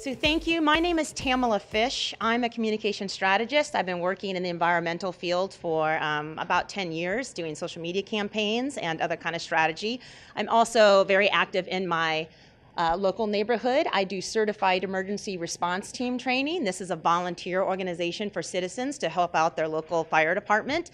So thank you. My name is Tamala Fish. I'm a communication strategist. I've been working in the environmental field for about 10 years, doing social media campaigns and other kind of strategy. I'm also very active in my local neighborhood. I do certified emergency response team training. This is a volunteer organization for citizens to help out their local fire department.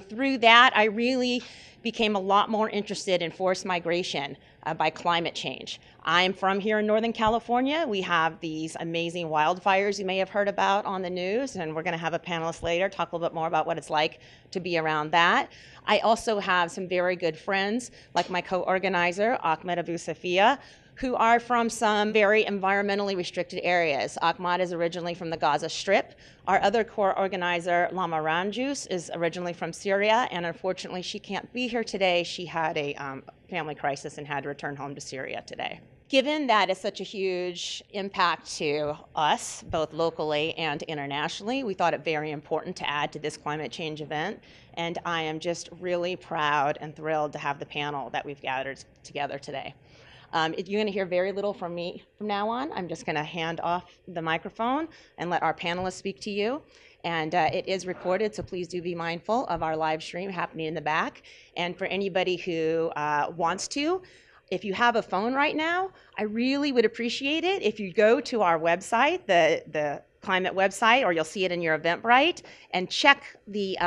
Through that, I really became a lot more interested in forced migration by climate change. I'm from here in Northern California. We have these amazing wildfires you may have heard about on the news, and we're going to have a panelist later talk a little bit more about what it's like to be around that. I also have some very good friends, like my co-organizer, Ahmed Abu Safia, who are from some very environmentally restricted areas. Ahmad is originally from the Gaza Strip. Our other core organizer, Lama Ranjus, is originally from Syria, and unfortunately she can't be here today. She had a family crisis and had to return home to Syria today. Given that it's such a huge impact to us, both locally and internationally, we thought it very important to add to this climate change event. And I am just really proud and thrilled to have the panel that we've gathered together today. You're going to hear very little from me from now on. I'm just going to hand off the microphone and let our panelists speak to you. And it is recorded, so please do be mindful of our live stream happening in the back. And for anybody who wants to, if you have a phone right now, I really would appreciate it if you go to our website, the climate website, or you'll see it in your Eventbrite, and check the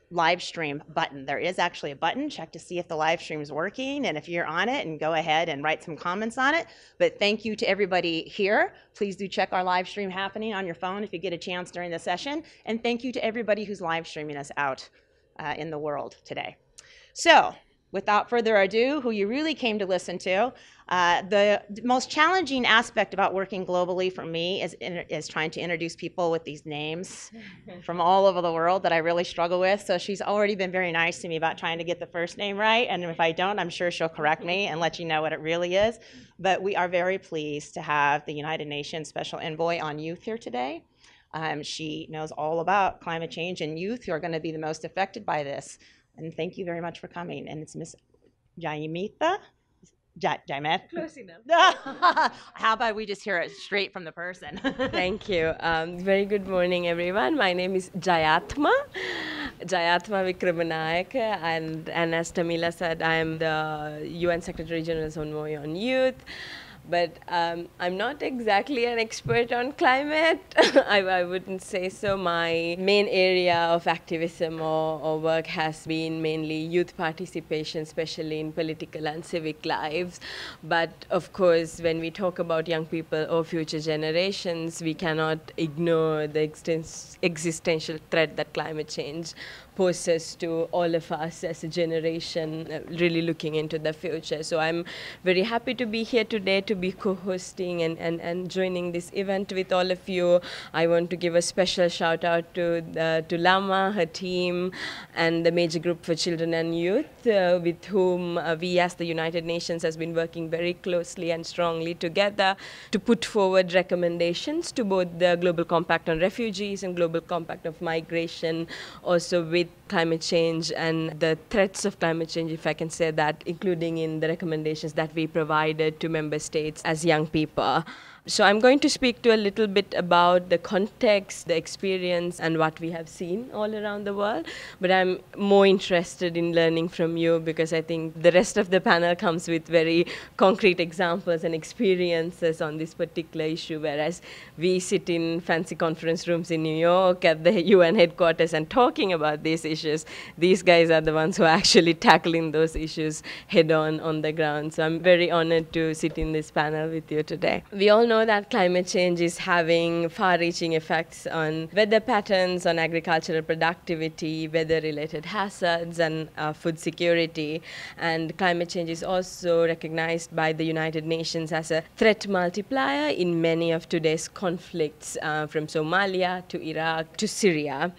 live stream button. There is actually a button. Check to see if the live stream is working, and if you're on it, and go ahead and write some comments on it. But thank you to everybody here. Please do check our live stream happening on your phone if you get a chance during the session. And thank you to everybody who's live streaming us out in the world today. So without further ado, who you really came to listen to, the most challenging aspect about working globally for me is trying to introduce people with these names from all over the world that I really struggle with. So she's already been very nice to me about trying to get the first name right. And if I don't, I'm sure she'll correct me and let you know what it really is. But we are very pleased to have the United Nations Special Envoy on Youth here today. She knows all about climate change and youth who are going to be the most affected by this. And thank you very much for coming. And it's Miss Jayamita. Jaimet. Close enough. How about we just hear it straight from the person? Thank you. Very good morning, everyone. My name is Jayatma Vikramanayake, and as Tamila said, I am the UN Secretary General's Envoy on Youth. But I'm not exactly an expert on climate. I wouldn't say so. My main area of activism or work has been mainly youth participation, especially in political and civic lives. But of course, when we talk about young people or future generations, we cannot ignore the existential threat that climate change poses to all of us as a generation really looking into the future. So I'm very happy to be here today to be co-hosting and joining this event with all of you. I want to give a special shout out to Lama, her team, and the Major Group for Children and Youth, with whom we as the United Nations has been working very closely and strongly together to put forward recommendations to both the Global Compact on Refugees and Global Compact of Migration, also with climate change and the threats of climate change, if I can say that, including in the recommendations that we provided to member states as young people. So I'm going to speak to a little bit about the context, the experience, and what we have seen all around the world. But I'm more interested in learning from you because I think the rest of the panel comes with very concrete examples and experiences on this particular issue, whereas we sit in fancy conference rooms in New York at the UN headquarters and talking about these issues. These guys are the ones who are actually tackling those issues head on the ground. So I'm very honored to sit in this panel with you today. We all know that climate change is having far-reaching effects on weather patterns, on agricultural productivity, weather-related hazards, and food security. And climate change is also recognized by the United Nations as a threat multiplier in many of today's conflicts, from Somalia to Iraq to Syria.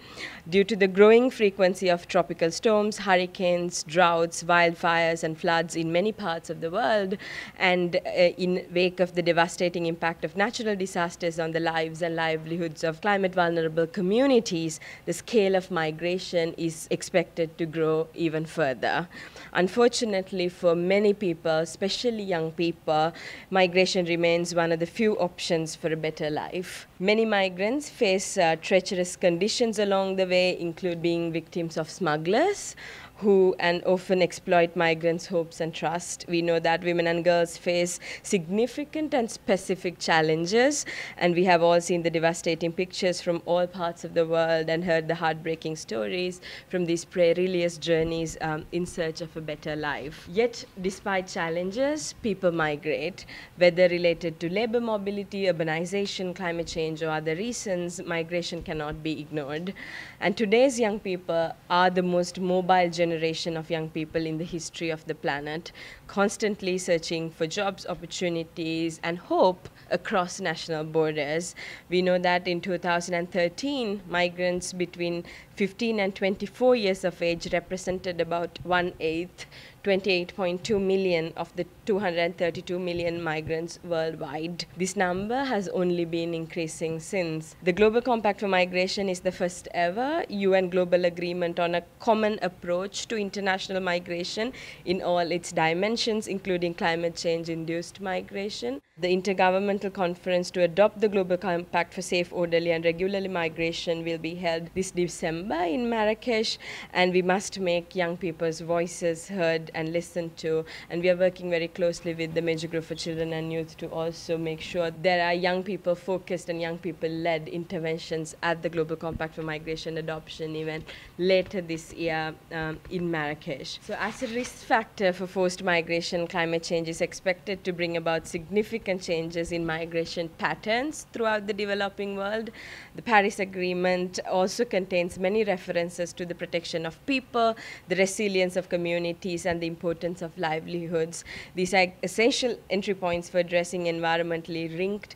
Due to the growing frequency of tropical storms, hurricanes, droughts, wildfires, and floods in many parts of the world, and in wake of the devastating impact impact of natural disasters on the lives and livelihoods of climate vulnerable communities, the scale of migration is expected to grow even further. Unfortunately, for many people, especially young people, migration remains one of the few options for a better life. Many migrants face treacherous conditions along the way, include being victims of smugglers, who and often exploit migrants' hopes and trust. We know that women and girls face significant and specific challenges, and we have all seen the devastating pictures from all parts of the world and heard the heartbreaking stories from these perilous journeys in search of a better life. Yet, despite challenges, people migrate, whether related to labor mobility, urbanization, climate change, or other reasons. Migration cannot be ignored. And today's young people are the most mobile generation of young people in the history of the planet, constantly searching for jobs, opportunities, and hope across national borders. We know that in 2013, migrants between 15 and 24 years of age represented about 1/8, 28.2 million of the 232 million migrants worldwide. This number has only been increasing since. The Global Compact for Migration is the first ever UN global agreement on a common approach to international migration in all its dimensions, including climate change-induced migration. The Intergovernmental Conference to adopt the Global Compact for safe, orderly, and regular migration will be held this December in Marrakesh, and we must make young people's voices heard and listened to. And we are working very closely with the Major Group for Children and Youth to also make sure there are young people focused and young people led interventions at the Global Compact for Migration adoption event later this year in Marrakesh. So as a risk factor for forced migration, climate change is expected to bring about significant changes in migration patterns throughout the developing world. The Paris Agreement also contains many references to the protection of people, the resilience of communities, and the importance of livelihoods. These are essential entry points for addressing environmentally linked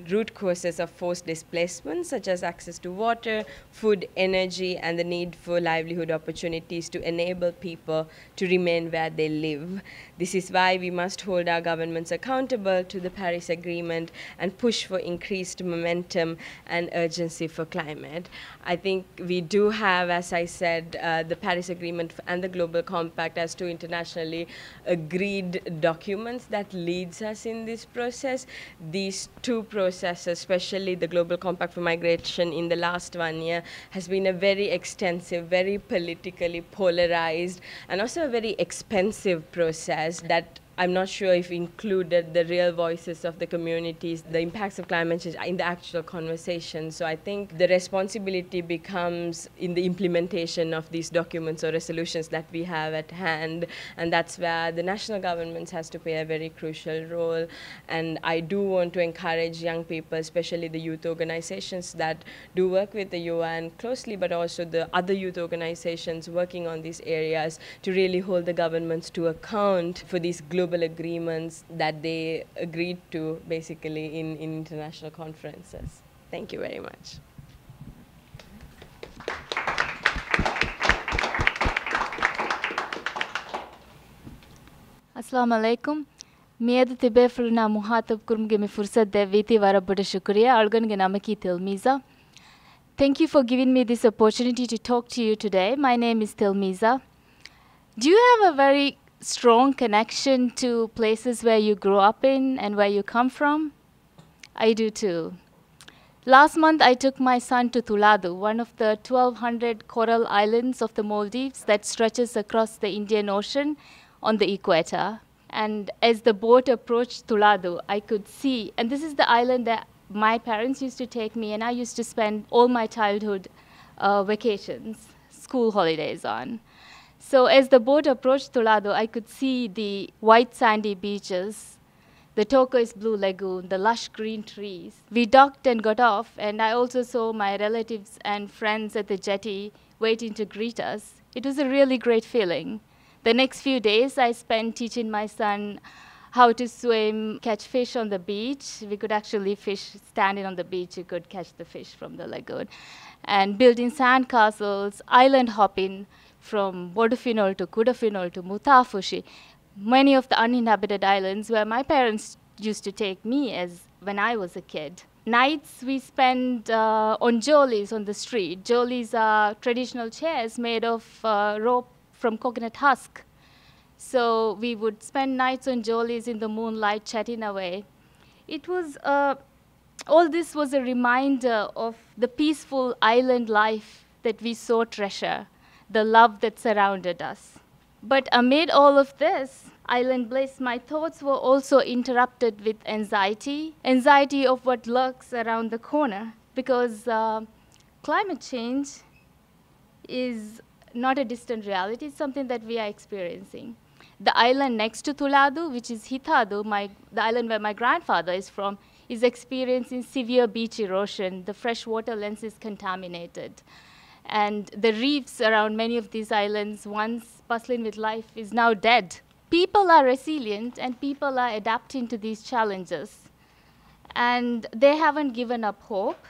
root causes of forced displacement, such as access to water, food, energy, and the need for livelihood opportunities to enable people to remain where they live. This is why we must hold our governments accountable to the Paris Agreement and push for increased momentum and urgency for climate. I think we do have, as I said, the Paris Agreement and the Global Compact as two internationally agreed documents that leads us in this process. These two processes, especially the Global Compact for Migration in the last 1 year, has been a very extensive, very politically polarized, and also a very expensive process that I'm not sure if included the real voices of the communities, the impacts of climate change in the actual conversation. So I think the responsibility becomes in the implementation of these documents or resolutions that we have at hand. And that's where the national governments has to play a very crucial role. And I do want to encourage young people, especially the youth organizations that do work with the UN closely, but also the other youth organizations working on these areas, to really hold the governments to account for these global agreements that they agreed to basically in international conferences. Thank you very much. Assalamu alaikum. Mied tibe fruna muhatab kurmge me fursat deviti wara bada shukriya. Algan ge namaki Tilmiza. Thank you for giving me this opportunity to talk to you today. My name is Tilmiza. Do you have a very strong connection to places where you grew up in and where you come from? I do too. Last month, I took my son to Tuladu, one of the 1,200 coral islands of the Maldives that stretches across the Indian Ocean on the equator. And as the boat approached Tuladu, I could see, and this is the island that my parents used to take me, and I used to spend all my childhood vacations, school holidays on. So as the boat approached Tuladu, I could see the white sandy beaches, the turquoise blue lagoon, the lush green trees. We docked and got off, and I also saw my relatives and friends at the jetty waiting to greet us. It was a really great feeling. The next few days, I spent teaching my son how to swim, catch fish on the beach. We could actually fish standing on the beach. You could catch the fish from the lagoon. And building sandcastles, island hopping, from Bodofinol to Kudafinol to Mutafushi, many of the uninhabited islands where my parents used to take me as when I was a kid. Nights we spend on jollies on the street. Jollies are traditional chairs made of rope from coconut husk. So we would spend nights on jollies in the moonlight chatting away. It was, all this was a reminder of the peaceful island life that we so treasure, the love that surrounded us. But amid all of this, island bliss, my thoughts were also interrupted with anxiety of what lurks around the corner, because climate change is not a distant reality, it's something that we are experiencing. The island next to Tuladu, which is Hitadu, the island where my grandfather is from, is experiencing severe beach erosion. The freshwater lens is contaminated. And the reefs around many of these islands, once bustling with life, is now dead. People are resilient and people are adapting to these challenges. And they haven't given up hope.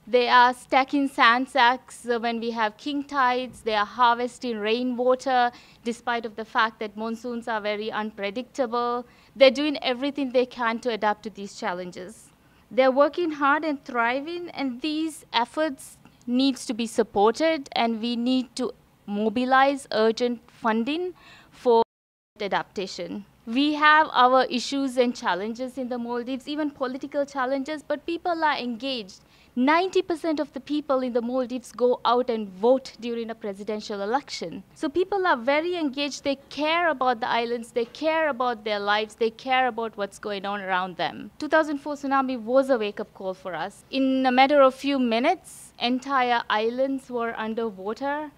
They are stacking sand sacks when we have king tides. They are harvesting rainwater, despite of the fact that monsoons are very unpredictable. They're doing everything they can to adapt to these challenges. They're working hard and thriving, and these efforts needs to be supported, and we need to mobilize urgent funding for adaptation. We have our issues and challenges in the Maldives, even political challenges, but people are engaged. 90% of the people in the Maldives go out and vote during a presidential election. So people are very engaged. They care about the islands. They care about their lives. They care about what's going on around them. 2004 tsunami was a wake-up call for us. In a matter of few minutes, entire islands were underwater.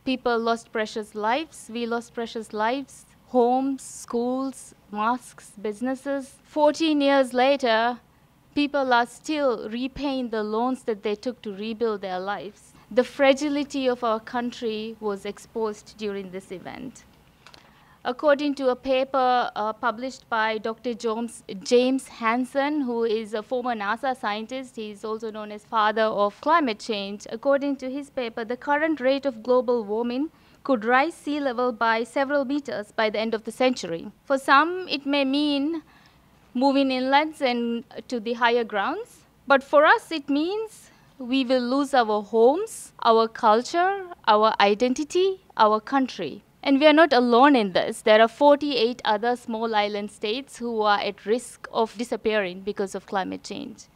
People lost precious lives. We lost precious lives. Homes, schools, mosques, businesses. 14 years later, people are still repaying the loans that they took to rebuild their lives. The fragility of our country was exposed during this event. According to a paper published by Dr. James Hansen, who is a former NASA scientist, he is also known as father of climate change. According to his paper, the current rate of global warming could rise sea level by several meters by the end of the century. For some, it may mean moving inlands and to the higher grounds. But for us, it means we will lose our homes, our culture, our identity, our country. And we are not alone in this. There are 48 other small island states who are at risk of disappearing because of climate change.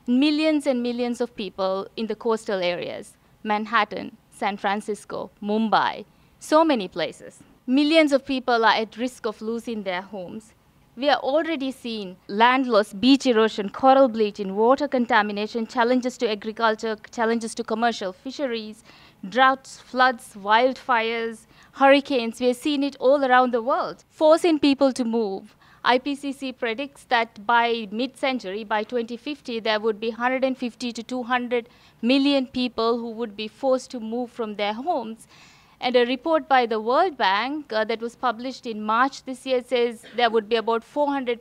Millions and millions of people in the coastal areas, Manhattan, San Francisco, Mumbai, so many places. Millions of people are at risk of losing their homes. We are already seeing land loss, beach erosion, coral bleaching, water contamination, challenges to agriculture, challenges to commercial fisheries, droughts, floods, wildfires, hurricanes. We are seeing it all around the world, forcing people to move. IPCC predicts that by mid-century, by 2050, there would be 150 to 200 million people who would be forced to move from their homes. And a report by the World Bank that was published in March this year says there would be about 400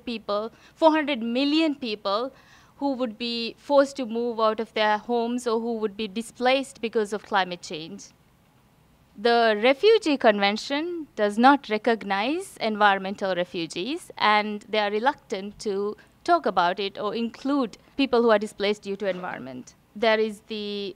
million people who would be forced to move out of their homes or who would be displaced because of climate change. The Refugee Convention does not recognize environmental refugees, and they are reluctant to talk about it or include people who are displaced due to environment. There is the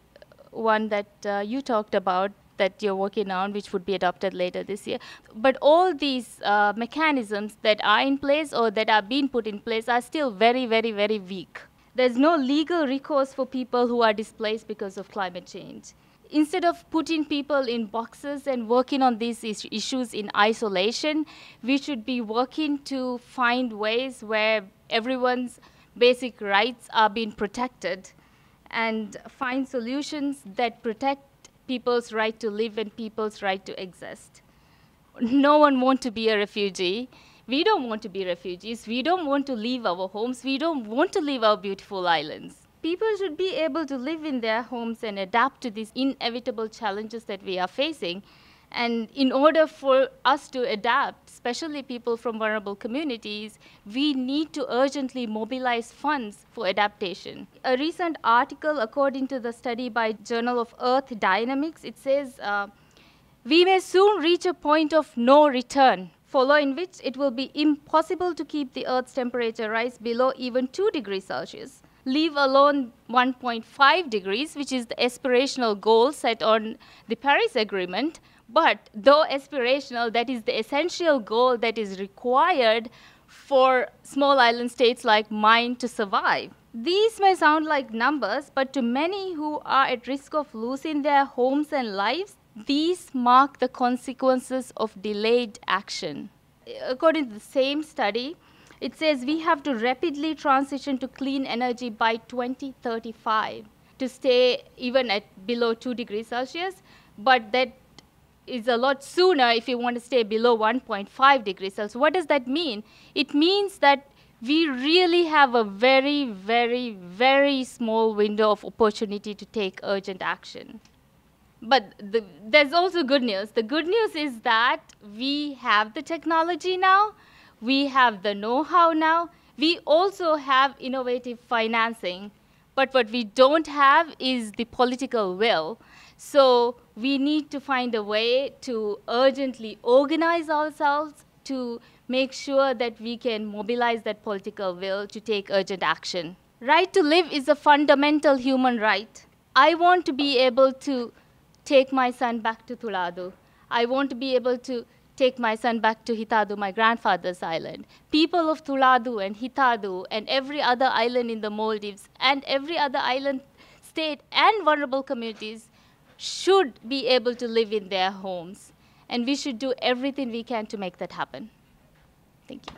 one that you talked about, that you're working on, which would be adopted later this year. But all these mechanisms that are in place or that are being put in place are still very, very, very weak. There's no legal recourse for people who are displaced because of climate change. Instead of putting people in boxes and working on these issues in isolation, we should be working to find ways where everyone's basic rights are being protected and find solutions that protect people's right to live and people's right to exist. No one wants to be a refugee. We don't want to be refugees. We don't want to leave our homes. We don't want to leave our beautiful islands. People should be able to live in their homes and adapt to these inevitable challenges that we are facing. And in order for us to adapt, especially people from vulnerable communities, we need to urgently mobilize funds for adaptation. A recent article, according to the study by Journal of Earth Dynamics, it says, we may soon reach a point of no return following which it will be impossible to keep the Earth's temperature rise below even 2 degrees Celsius. Leave alone 1.5 degrees, which is the aspirational goal set on the Paris Agreement. But though aspirational, that is the essential goal that is required for small island states like mine to survive. These may sound like numbers, but to many who are at risk of losing their homes and lives, these mark the consequences of delayed action. According to the same study, it says we have to rapidly transition to clean energy by 2035 to stay even at below 2 degrees Celsius, but that is a lot sooner if you want to stay below 1.5 degrees Celsius. What does that mean? It means that we really have a very, very, very small window of opportunity to take urgent action. But there's also good news. The good news is that we have the technology now. We have the know-how now. We also have innovative financing. But what we don't have is the political will. So we need to find a way to urgently organize ourselves to make sure that we can mobilize that political will to take urgent action. Right to live is a fundamental human right. I want to be able to take my son back to Tuladu. I want to be able to take my son back to Hitadu, my grandfather's island. People of Tuladu and Hitadu and every other island in the Maldives and every other island state and vulnerable communities should be able to live in their homes. And we should do everything we can to make that happen. Thank you.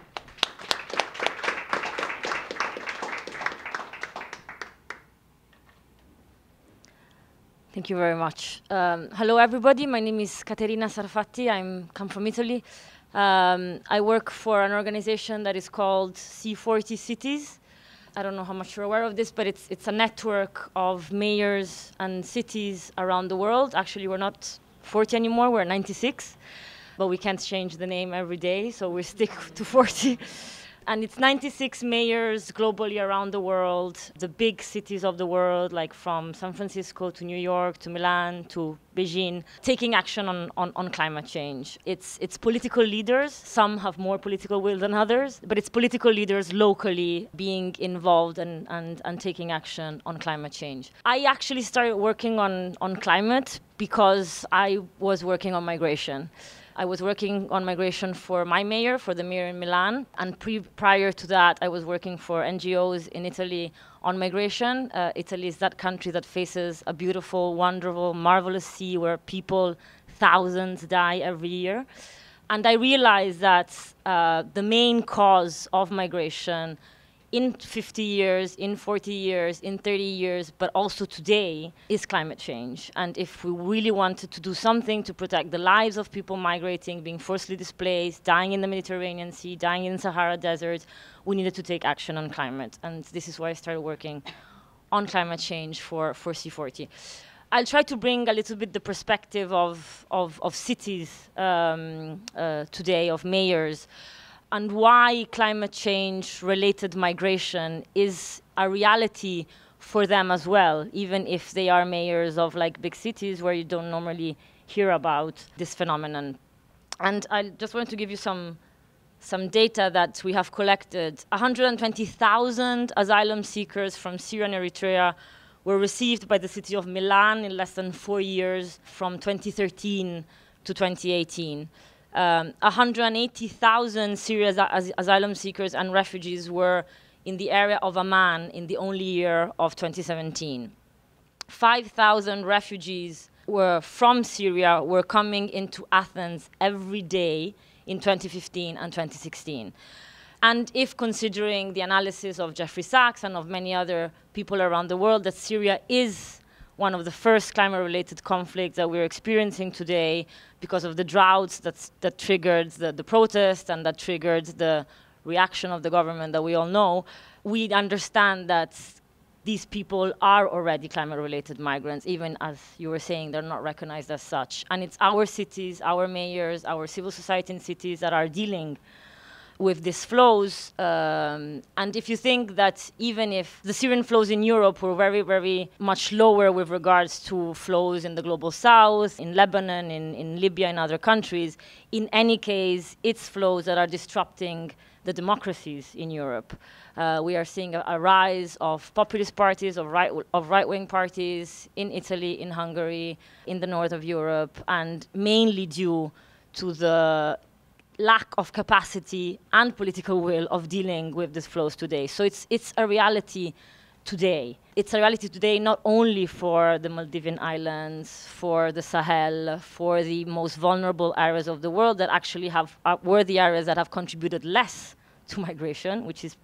Thank you very much. Hello, everybody. My name is Caterina Sarfatti. I come from Italy. I work for an organization that is called C40 Cities. I don't know how much you're aware of this, but it's a network of mayors and cities around the world. Actually, we're not 40 anymore. We're 96. But we can't change the name every day, so we stick to 40. And it's 96 mayors globally around the world, the big cities of the world, like from San Francisco to New York to Milan to Beijing, taking action on climate change. It's political leaders. Some have more political will than others, but it's political leaders locally being involved and taking action on climate change. I actually started working on climate because I was working on migration. I was working on migration for my mayor, for the mayor in Milan, and prior to that, I was working for NGOs in Italy on migration. Italy is that country that faces a beautiful, wonderful, marvelous sea where people, thousands, die every year. And I realized that the main cause of migration in 50 years, in 40 years, in 30 years, but also today, is climate change. And if we really wanted to do something to protect the lives of people migrating, being forcibly displaced, dying in the Mediterranean Sea, dying in the Sahara Desert, we needed to take action on climate. And this is why I started working on climate change for C40. I'll try to bring a little bit the perspective of cities today, of mayors, and why climate change-related migration is a reality for them as well, even if they are mayors of like big cities where you don't normally hear about this phenomenon. And I just wanted to give you some data that we have collected. 120,000 asylum seekers from Syria and Eritrea were received by the city of Milan in less than 4 years, from 2013 to 2018. 180,000 Syrian asylum seekers and refugees were in the area of Amman in the only year of 2017. 5,000 refugees from Syria were coming into Athens every day in 2015 and 2016. And if considering the analysis of Jeffrey Sachs and of many other people around the world, that Syria is one of the first climate-related conflicts that we're experiencing today because of the droughts that triggered the protest and that triggered the reaction of the government that we all know, we understand that these people are already climate-related migrants, even as you were saying, they're not recognized as such. And it's our cities, our mayors, our civil society in cities that are dealing with these flows. And if you think that even if the Syrian flows in Europe were very, very much lower with regards to flows in the global south, in Lebanon, in Libya, and other countries, in any case, it's flows that are disrupting the democracies in Europe. We are seeing a rise of populist parties, of right-wing parties in Italy, in Hungary, in the north of Europe, and mainly due to the lack of capacity and political will of dealing with these flows today. So it's a reality today. It's a reality today not only for the Maldivian Islands, for the Sahel, for the most vulnerable areas of the world that actually were the areas that have contributed less to migration, which is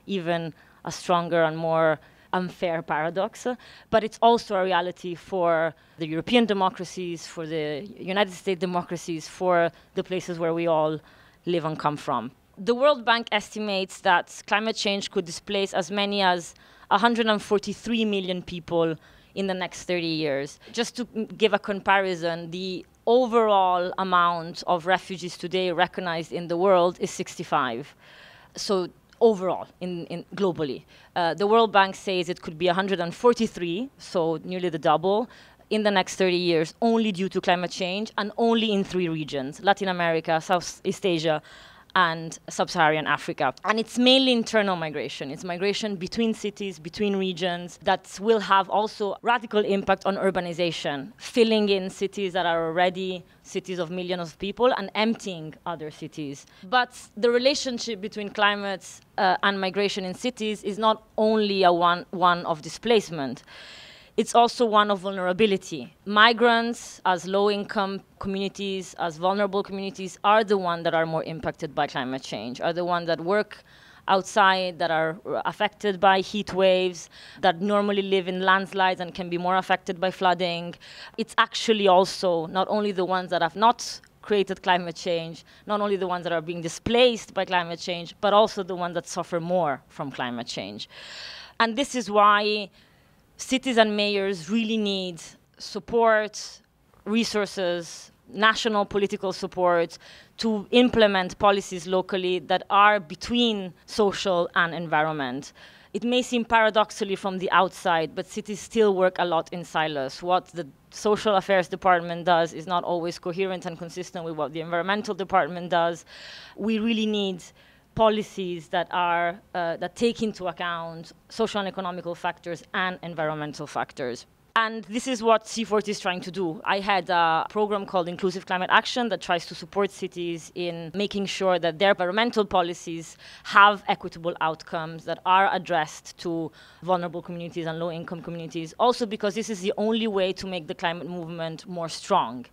even a stronger and more unfair paradox, but it's also a reality for the European democracies, for the United States democracies, for the places where we all live and come from. The World Bank estimates that climate change could displace as many as 143 million people in the next 30 years. Just to give a comparison, the overall amount of refugees today recognized in the world is 65. So overall, globally. The World Bank says it could be 143, so nearly the double, in the next 30 years, only due to climate change, and only in 3 regions: Latin America, Southeast Asia, and Sub-Saharan Africa. And it's mainly internal migration. It's migration between cities, between regions, that will have also radical impact on urbanization, filling in cities that are already cities of millions of people and emptying other cities. But the relationship between climate and migration in cities is not only one of displacement. It's also one of vulnerability. Migrants, as low-income communities, as vulnerable communities, are the ones that are more impacted by climate change, are the ones that work outside, that are affected by heat waves, that normally live in landslides and can be more affected by flooding. It's actually also not only the ones that have not created climate change, not only the ones that are being displaced by climate change, but also the ones that suffer more from climate change. And this is why cities and mayors really need support, resources, national political support to implement policies locally that are between social and environment. It may seem paradoxically from the outside, but cities still work a lot in silos. What the social affairs department does is not always coherent and consistent with what the environmental department does. We really need policies that take into account social and economical factors and environmental factors. And this is what C40 is trying to do. I had a program called Inclusive Climate Action that tries to support cities in making sure that their environmental policies have equitable outcomes that are addressed to vulnerable communities and low-income communities, also because this is the only way to make the climate movement more strong.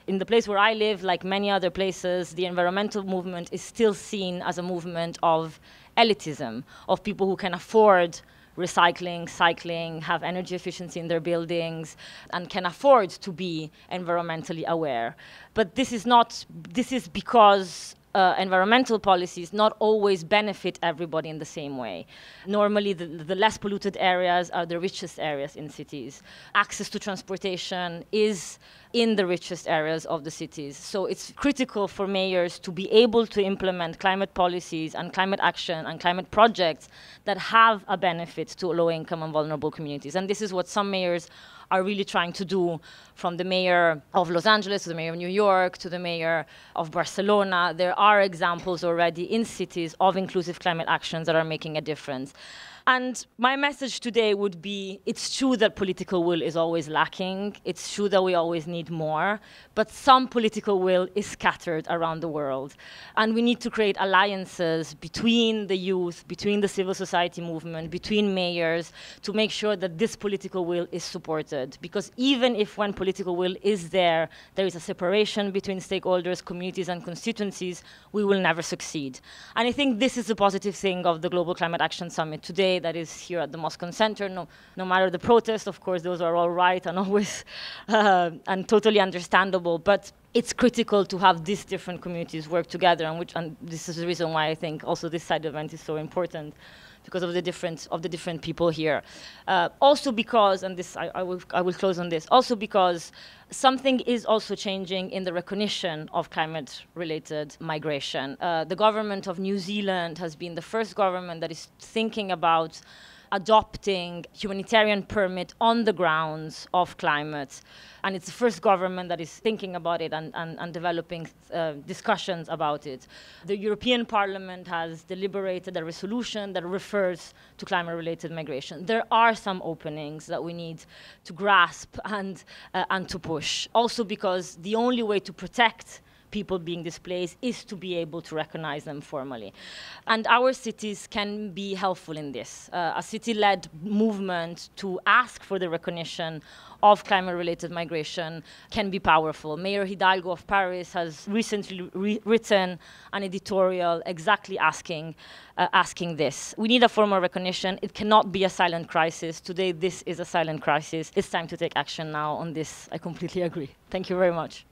In the place where I live, like many other places, the environmental movement is still seen as a movement of elitism, of people who can afford recycling, cycling, have energy efficiency in their buildings, and can afford to be environmentally aware. But this is because environmental policies not always benefit everybody in the same way. Normally, the less polluted areas are the richest areas in cities. Access to transportation is in the richest areas of the cities. So it's critical for mayors to be able to implement climate policies and climate action and climate projects that have a benefit to low-income and vulnerable communities. And this is what some mayors are really trying to do, from the mayor of Los Angeles to the mayor of New York to the mayor of Barcelona. There are examples already in cities of inclusive climate actions that are making a difference. And my message today would be, it's true that political will is always lacking. It's true that we always need more. But some political will is scattered around the world. And we need to create alliances between the youth, between the civil society movement, between mayors, to make sure that this political will is supported. Because even if when political will is there is a separation between stakeholders, communities, and constituencies, we will never succeed. And I think this is the positive thing of the Global Climate Action Summit today, that is here at the Moscow Center. No matter the protest, of course, those are all right and always and totally understandable. But it's critical to have these different communities work together, and this is the reason why I think also this side event is so important, because of the different people here. Also because, and this I will close on this. Also because something is also changing in the recognition of climate-related migration. The government of New Zealand has been the first government that is thinking about adopting humanitarian permit on the grounds of climate. And it's the first government that is thinking about it and developing discussions about it. The European Parliament has deliberated a resolution that refers to climate-related migration. There are some openings that we need to grasp and to push. Also because the only way to protect people being displaced is to be able to recognize them formally. And our cities can be helpful in this. A city-led movement to ask for the recognition of climate-related migration can be powerful. Mayor Hidalgo of Paris has recently written an editorial exactly asking this. We need a formal recognition. It cannot be a silent crisis. Today, this is a silent crisis. It's time to take action now on this. I completely agree. Thank you very much.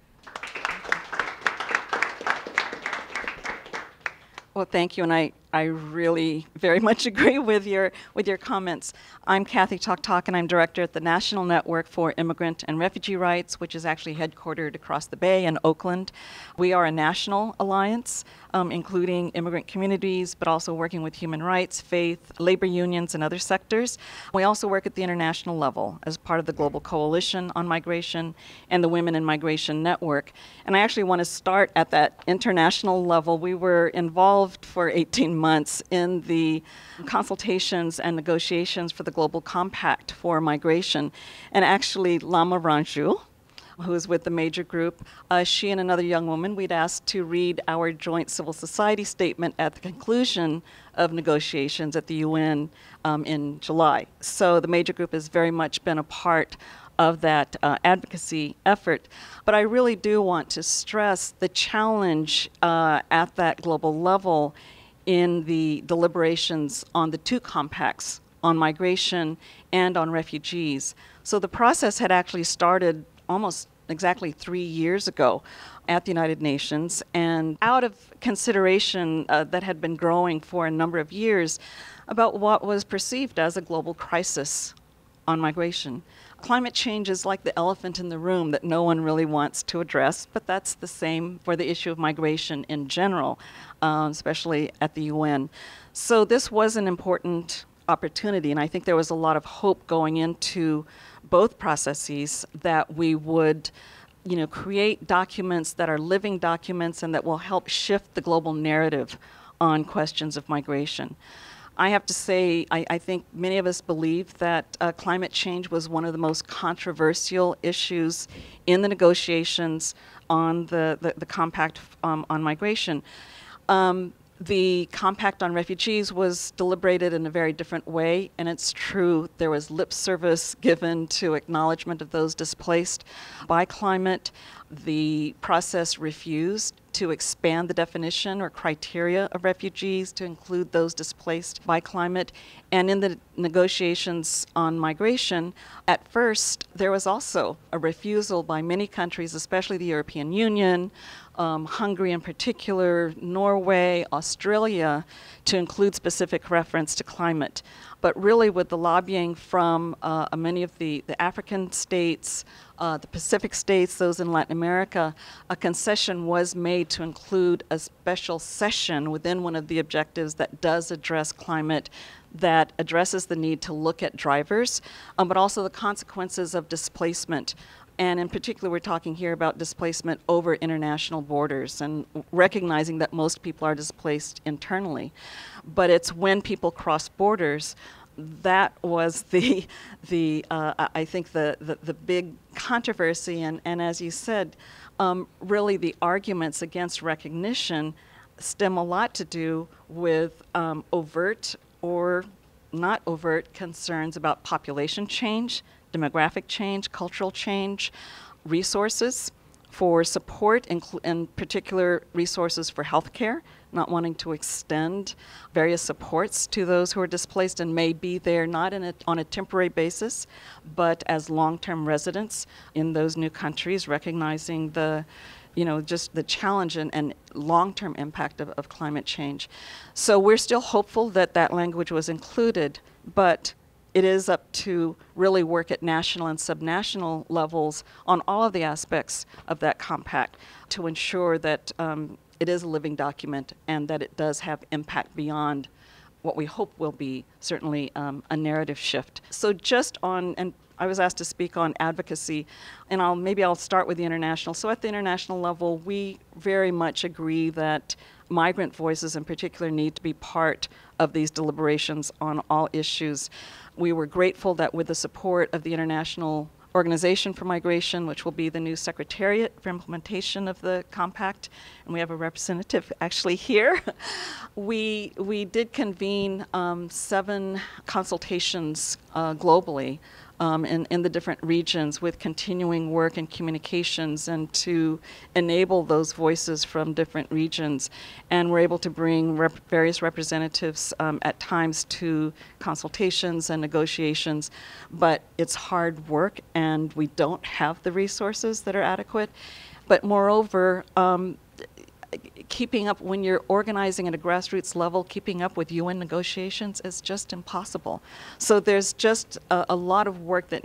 Well, thank you, and I really very much agree with your comments. I'm Kathy Tok, and I'm director at the National Network for Immigrant and Refugee Rights, which is actually headquartered across the Bay in Oakland. We are a national alliance, including immigrant communities, but also working with human rights, faith, labor unions, and other sectors. We also work at the international level as part of the Global Coalition on Migration and the Women in Migration Network. And I actually want to start at that international level. We were involved for 18 months in the consultations and negotiations for the Global Compact for Migration. And actually, Lama Ranju, who is with the major group, she and another young woman, we'd asked to read our joint civil society statement at the conclusion of negotiations at the UN in July. So the major group has very much been a part of that advocacy effort. But I really do want to stress the challenge at that global level in the deliberations on the two compacts on migration and on refugees. So the process had actually started almost exactly 3 years ago at the United Nations, and out of consideration that had been growing for a number of years about what was perceived as a global crisis on migration. Climate change is like the elephant in the room that no one really wants to address, but that's the same for the issue of migration in general, especially at the UN. So this was an important opportunity, and I think there was a lot of hope going into both processes that we would create documents that are living documents and that will help shift the global narrative on questions of migration. I have to say, I think many of us believe that climate change was one of the most controversial issues in the negotiations on the compact on migration. The compact on refugees was deliberated in a very different way, and it's true there was lip service given to acknowledgement of those displaced by climate. The process refused to expand the definition or criteria of refugees to include those displaced by climate. And in the negotiations on migration, at first, there was also a refusal by many countries, especially the European Union, Hungary in particular, Norway, Australia, to include specific reference to climate. But really with the lobbying from many of the African states, the Pacific states, those in Latin America, a concession was made to include a special session within one of the objectives that does address climate, that addresses the need to look at drivers, but also the consequences of displacement. And in particular, we're talking here about displacement over international borders and recognizing that most people are displaced internally. But it's when people cross borders, that was I think the big controversy. And as you said, really the arguments against recognition stem a lot to do with overt or not overt concerns about population change, demographic change, cultural change, resources for support, in particular resources for healthcare, not wanting to extend various supports to those who are displaced and may be there not on a temporary basis, but as long-term residents in those new countries, recognizing the just the challenge and long-term impact of climate change. So we're still hopeful that that language was included, but it is up to really work at national and subnational levels on all of the aspects of that compact to ensure that it is a living document and that it does have impact beyond what we hope will be certainly a narrative shift. So just on, and I was asked to speak on advocacy, and maybe I'll start with the international. So at the international level, we very much agree that migrant voices in particular need to be part of these deliberations on all issues. We were grateful that with the support of the International Organization for Migration, which will be the new secretariat for implementation of the compact, and we have a representative actually here. We did convene 7 consultations globally in the different regions with continuing work and communications and to enable those voices from different regions. And we're able to bring various representatives at times to consultations and negotiations, but it's hard work and we don't have the resources that are adequate. But moreover, keeping up, when you're organizing at a grassroots level, keeping up with UN negotiations is just impossible. So there's just a lot of work that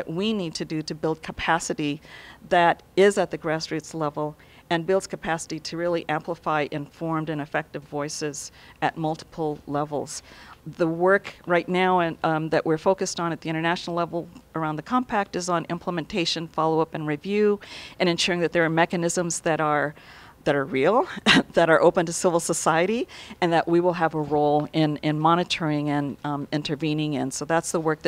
we need to do to build capacity that is at the grassroots level and builds capacity to really amplify informed and effective voices at multiple levels. The work right now that we're focused on at the international level around the compact is on implementation, follow-up, and review, and ensuring that there are mechanisms that are real, that are open to civil society, and that we will have a role in monitoring and intervening in. So that's the work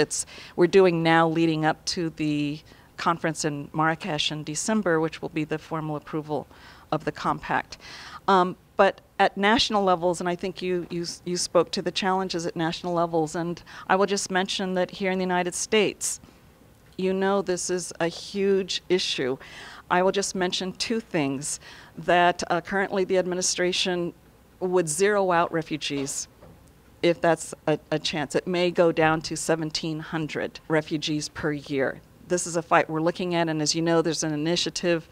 we're doing now leading up to the conference in Marrakesh in December, which will be the formal approval of the compact. But at national levels, and I think you spoke to the challenges at national levels, and I will just mention that here in the United States, this is a huge issue. I will just mention 2 things. That currently the administration would zero out refugees if that's a chance. It may go down to 1,700 refugees per year. This is a fight we're looking at, and as you know, there's an initiative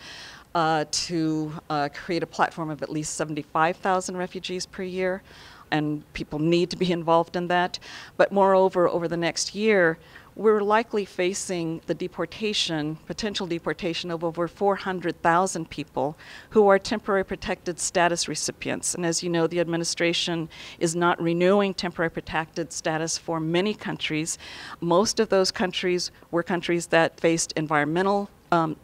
to create a platform of at least 75,000 refugees per year, and people need to be involved in that. But moreover, over the next year, we're likely facing the potential deportation of over 400,000 people who are temporary protected status recipients. And as you know, the administration is not renewing temporary protected status for many countries. Most of those countries were countries that faced environmental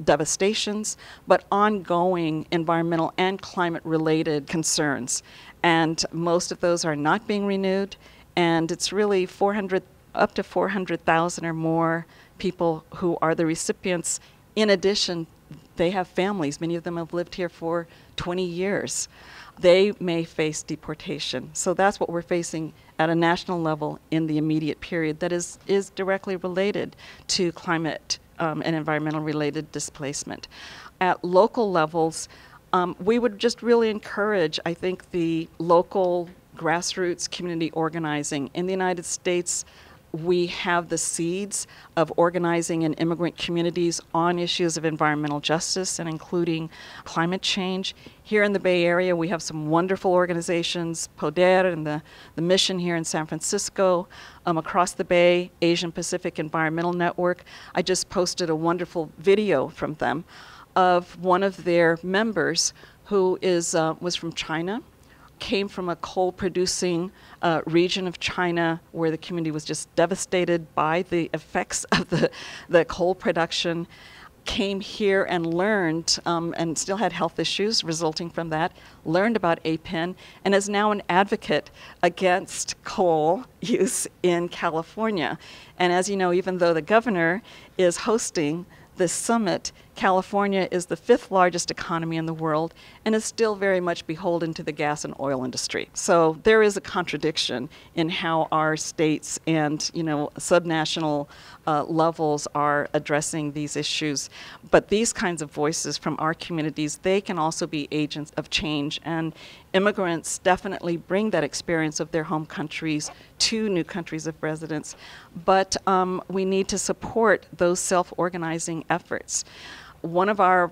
devastations, but ongoing environmental and climate-related concerns. And most of those are not being renewed, and it's really up to 400,000 or more people who are the recipients. In addition, they have families. Many of them have lived here for 20 years. They may face deportation. So that's what we're facing at a national level in the immediate period that is directly related to climate and environmental related displacement. At local levels, we would just really encourage, I think, the local grassroots community organizing. In the United States, we have the seeds of organizing in immigrant communities on issues of environmental justice and including climate change. Here in the Bay Area, we have some wonderful organizations, PODER and the Mission here in San Francisco, across the Bay, Asian Pacific Environmental Network. I just posted a wonderful video from them of one of their members who was from China, came from a coal-producing region of China where the community was just devastated by the effects of the coal production, came here and learned, and still had health issues resulting from that, learned about APEN, and is now an advocate against coal use in California. And as you know, even though the governor is hosting this summit, California is the 5th largest economy in the world and is still very much beholden to the gas and oil industry. So there is a contradiction in how our states and subnational levels are addressing these issues. But these kinds of voices from our communities, they can also be agents of change, and immigrants definitely bring that experience of their home countries to new countries of residence. But we need to support those self-organizing efforts. One of our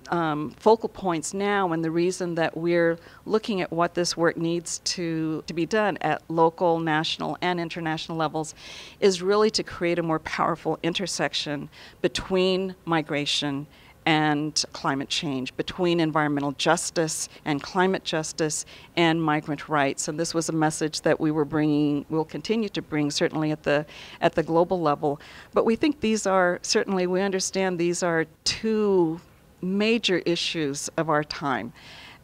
focal points now, and the reason that we're looking at what this work needs to be done at local, national, and international levels is really to create a more powerful intersection between migration and climate change, between environmental justice and climate justice and migrant rights. And this was a message that we were bringing, we'll continue to bring, certainly at the global level. But we think these are, certainly we understand these are two major issues of our time.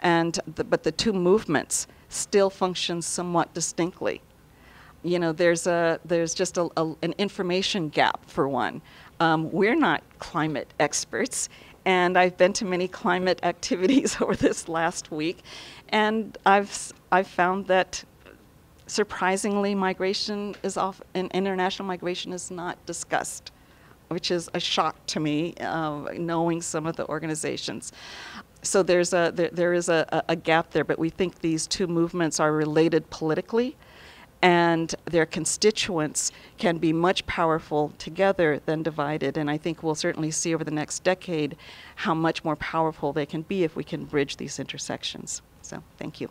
But the two movements still function somewhat distinctly. You know, there's just an information gap, for one. We're not climate experts, and I've been to many climate activities over this last week, and I've found that surprisingly international migration is not discussed, which is a shock to me, knowing some of the organizations. So there is a gap there, but we think these two movements are related politically, and their constituents can be much powerful together than divided. And I think we'll certainly see over the next decade how much more powerful they can be if we can bridge these intersections. So thank you.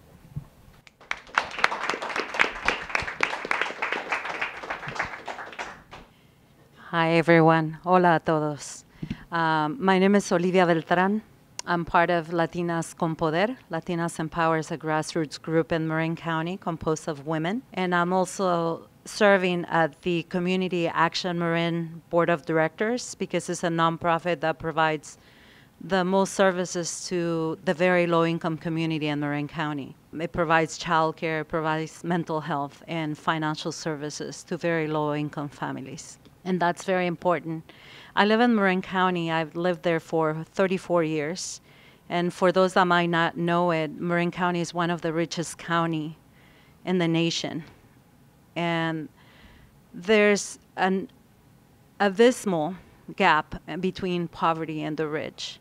Hi everyone, hola a todos. My name is Olivia Beltran. I'm part of Latinas con Poder. Latinas Empowers, a grassroots group in Marin County composed of women. And I'm also serving at the Community Action Marin Board of Directors because it's a nonprofit that provides the most services to the very low-income community in Marin County. It provides childcare, provides mental health, and financial services to very low-income families. And that's very important. I live in Marin County. I've lived there for 34 years. And for those that might not know it, Marin County is one of the richest counties in the nation. And there's an abysmal gap between poverty and the rich.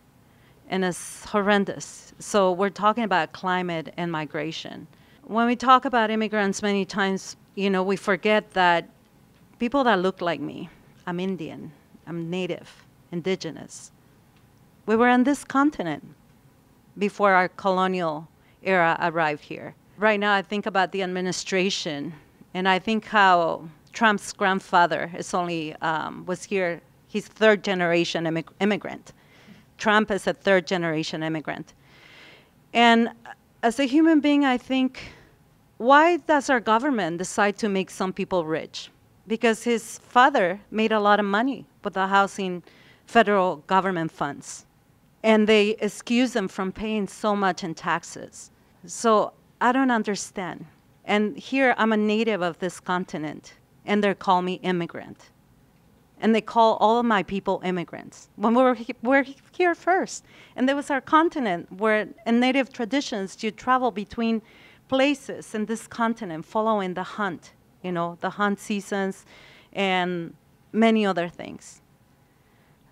And it's horrendous. So we're talking about climate and migration. When we talk about immigrants, many times, we forget that people that look like me, I'm Indian, I'm Native, indigenous. We were on this continent before our colonial era arrived here. Right now, I think about the administration, and I think how Trump's grandfather was here. He's third-generation immigrant. Trump is a third-generation immigrant. And as a human being, I think, why does our government decide to make some people rich? Because his father made a lot of money with the housing federal government funds. And they excuse them from paying so much in taxes. So I don't understand. And here I'm a native of this continent, and they call me immigrant. And they call all of my people immigrants. When we're here first. And there was our continent where in native traditions, you travel between places in this continent following the hunt. The hunt seasons and many other things.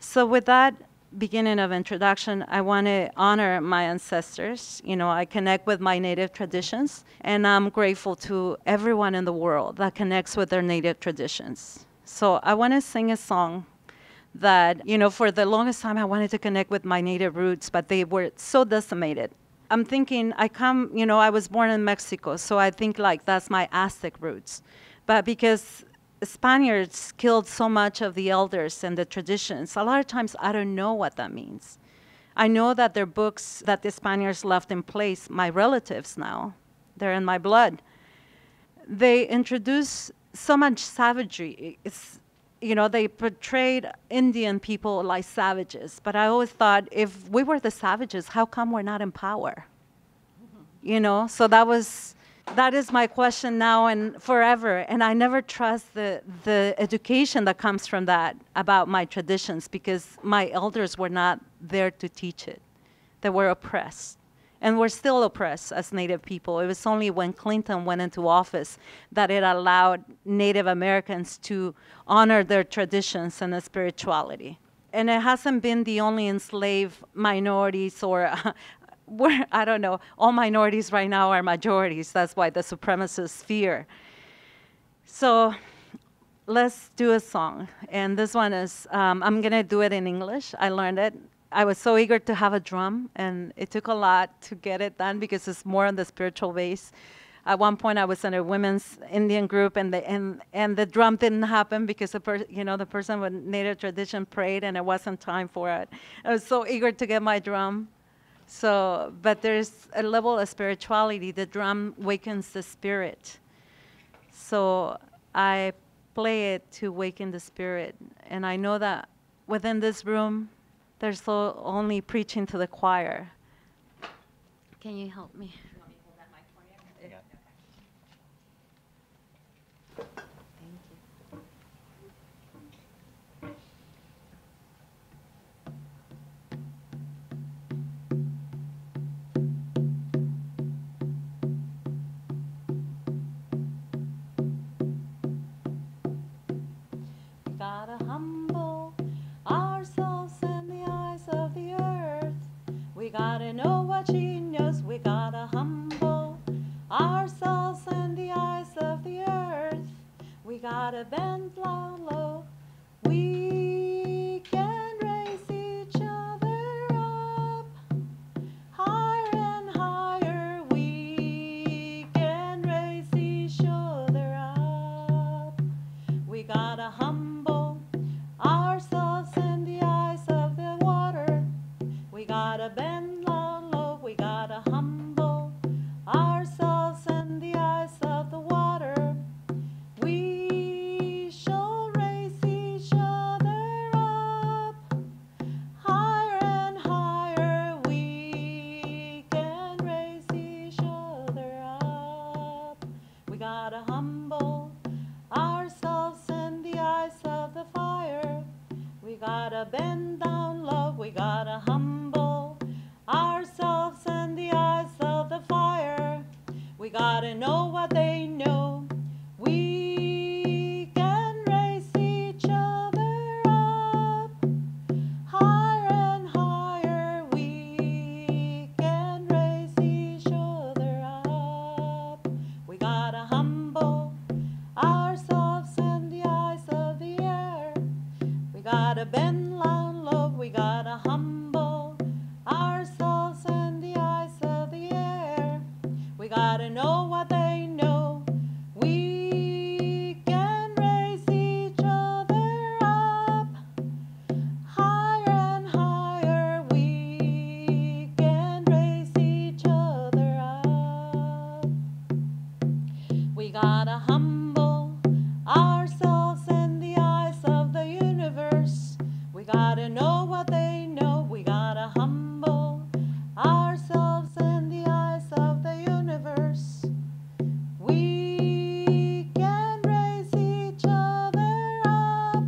So with that beginning of introduction, I want to honor my ancestors. I connect with my native traditions, and I'm grateful to everyone in the world that connects with their native traditions. So I want to sing a song that, for the longest time I wanted to connect with my native roots, but they were so decimated. I'm thinking, I was born in Mexico, so I think that's my Aztec roots. But because Spaniards killed so much of the elders and the traditions, a lot of times I don't know what that means. I know that their books that the Spaniards left in place, my relatives now, they're in my blood. They introduced so much savagery. They portrayed Indian people like savages, but I always thought, if we were the savages, how come we're not in power? So that is my question now and forever, and I never trust the education that comes from that about my traditions, because my elders were not there to teach it. They were oppressed. And we're still oppressed as Native people. It was only when Clinton went into office that it allowed Native Americans to honor their traditions and their spirituality. And it hasn't been the only enslaved minorities or, I don't know, all minorities right now are majorities. That's why the supremacists fear. So let's do a song. And this one is, I'm going to do it in English. I learned it I was so eager to have a drum, and it took a lot to get it done because it's more on the spiritual base. At one point, I was in a women's Indian group, and the drum didn't happen because the person with native tradition prayed, and it wasn't time for it. I was so eager to get my drum. So, but there's a level of spirituality. The drum wakens the spirit. So I play it to waken the spirit, and I know that within this room, there's only preaching to the choir. Can you help me? You want me to hold that mic for you? Yeah. We gotta humble ourselves in the eyes of the earth. We gotta know what she knows. We gotta humble ourselves in the eyes of the earth. We gotta bend low. We can raise each other up higher and higher. We can raise each other up. We gotta humble ourselves in the eyes of the water. We gotta bend low. We gotta humble ourselves in the eyes of the water. We shall raise each other up higher and higher. We can raise each other up. We gotta humble ourselves in the eyes of the fire. We gotta bend down low. We gotta humble ourselves in the eyes of the fire. We gotta know what they know. We can raise each other up higher and higher. We can raise each other up. We gotta humble ourselves in the eyes of the air. We gotta bend down low. We gotta humble ourselves in the eyes of the air. We gotta know what they know. We can raise each other up higher and higher. We can raise each other up. We gotta humble ourselves in the eyes of the universe. We gotta know what they know. We gotta humble ourselves in the eyes of the universe. We can raise each other up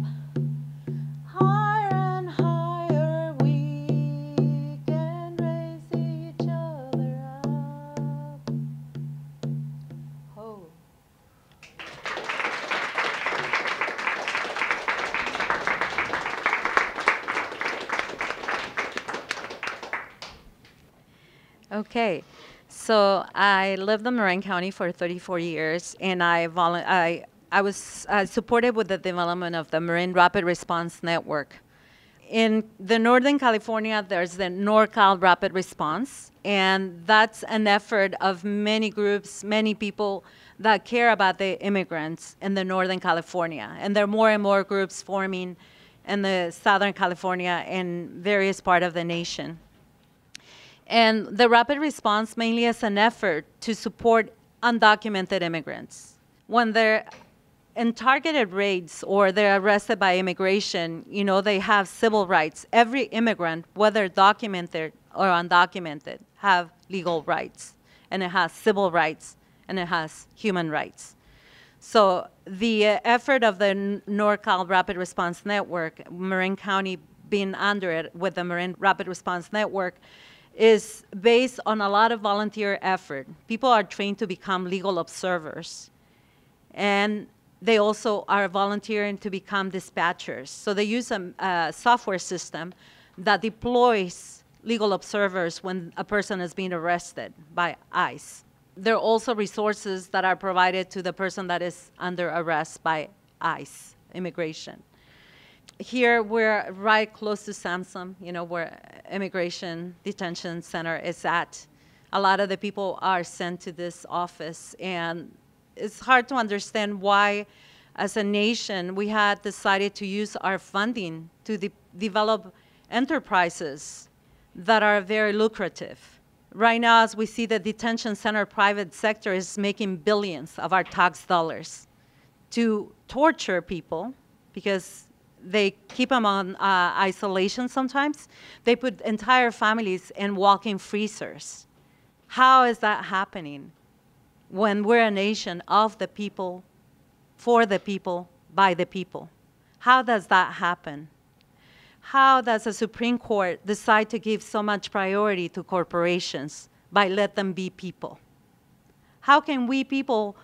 higher and higher. We can raise each other up. Oh. Okay, so I lived in Marin County for 34 years, and I was supported with the development of the Marin Rapid Response Network. In the Northern California, there's the NorCal Rapid Response, and that's an effort of many groups, many people that care about the immigrants in the Northern California. And there are more and more groups forming in the Southern California and various parts of the nation. And the rapid response mainly is an effort to support undocumented immigrants. When they're in targeted raids or they're arrested by immigration, they have civil rights. Every immigrant, whether documented or undocumented, have legal rights. And it has civil rights, and it has human rights. So the effort of the NorCal Rapid Response Network, Marin County being under it with the Marin Rapid Response Network, is based on a lot of volunteer effort. People are trained to become legal observers. And they also are volunteering to become dispatchers. So they use a software system that deploys legal observers when a person is being arrested by ICE. There are also resources that are provided to the person that is under arrest by ICE, immigration. here we're right close to Samsung, you know, where immigration detention center is at. A lot of the people are sent to this office, and it's hard to understand why, as a nation, we had decided to use our funding to develop enterprises that are very lucrative. Right now, as we see, the detention center private sector is making billions of our tax dollars to torture people because they keep them on isolation sometimes. They put entire families in walk-in freezers. How is that happening when we're a nation of the people, for the people, by the people? How does that happen? How does the Supreme Court decide to give so much priority to corporations by let them be people? How can we people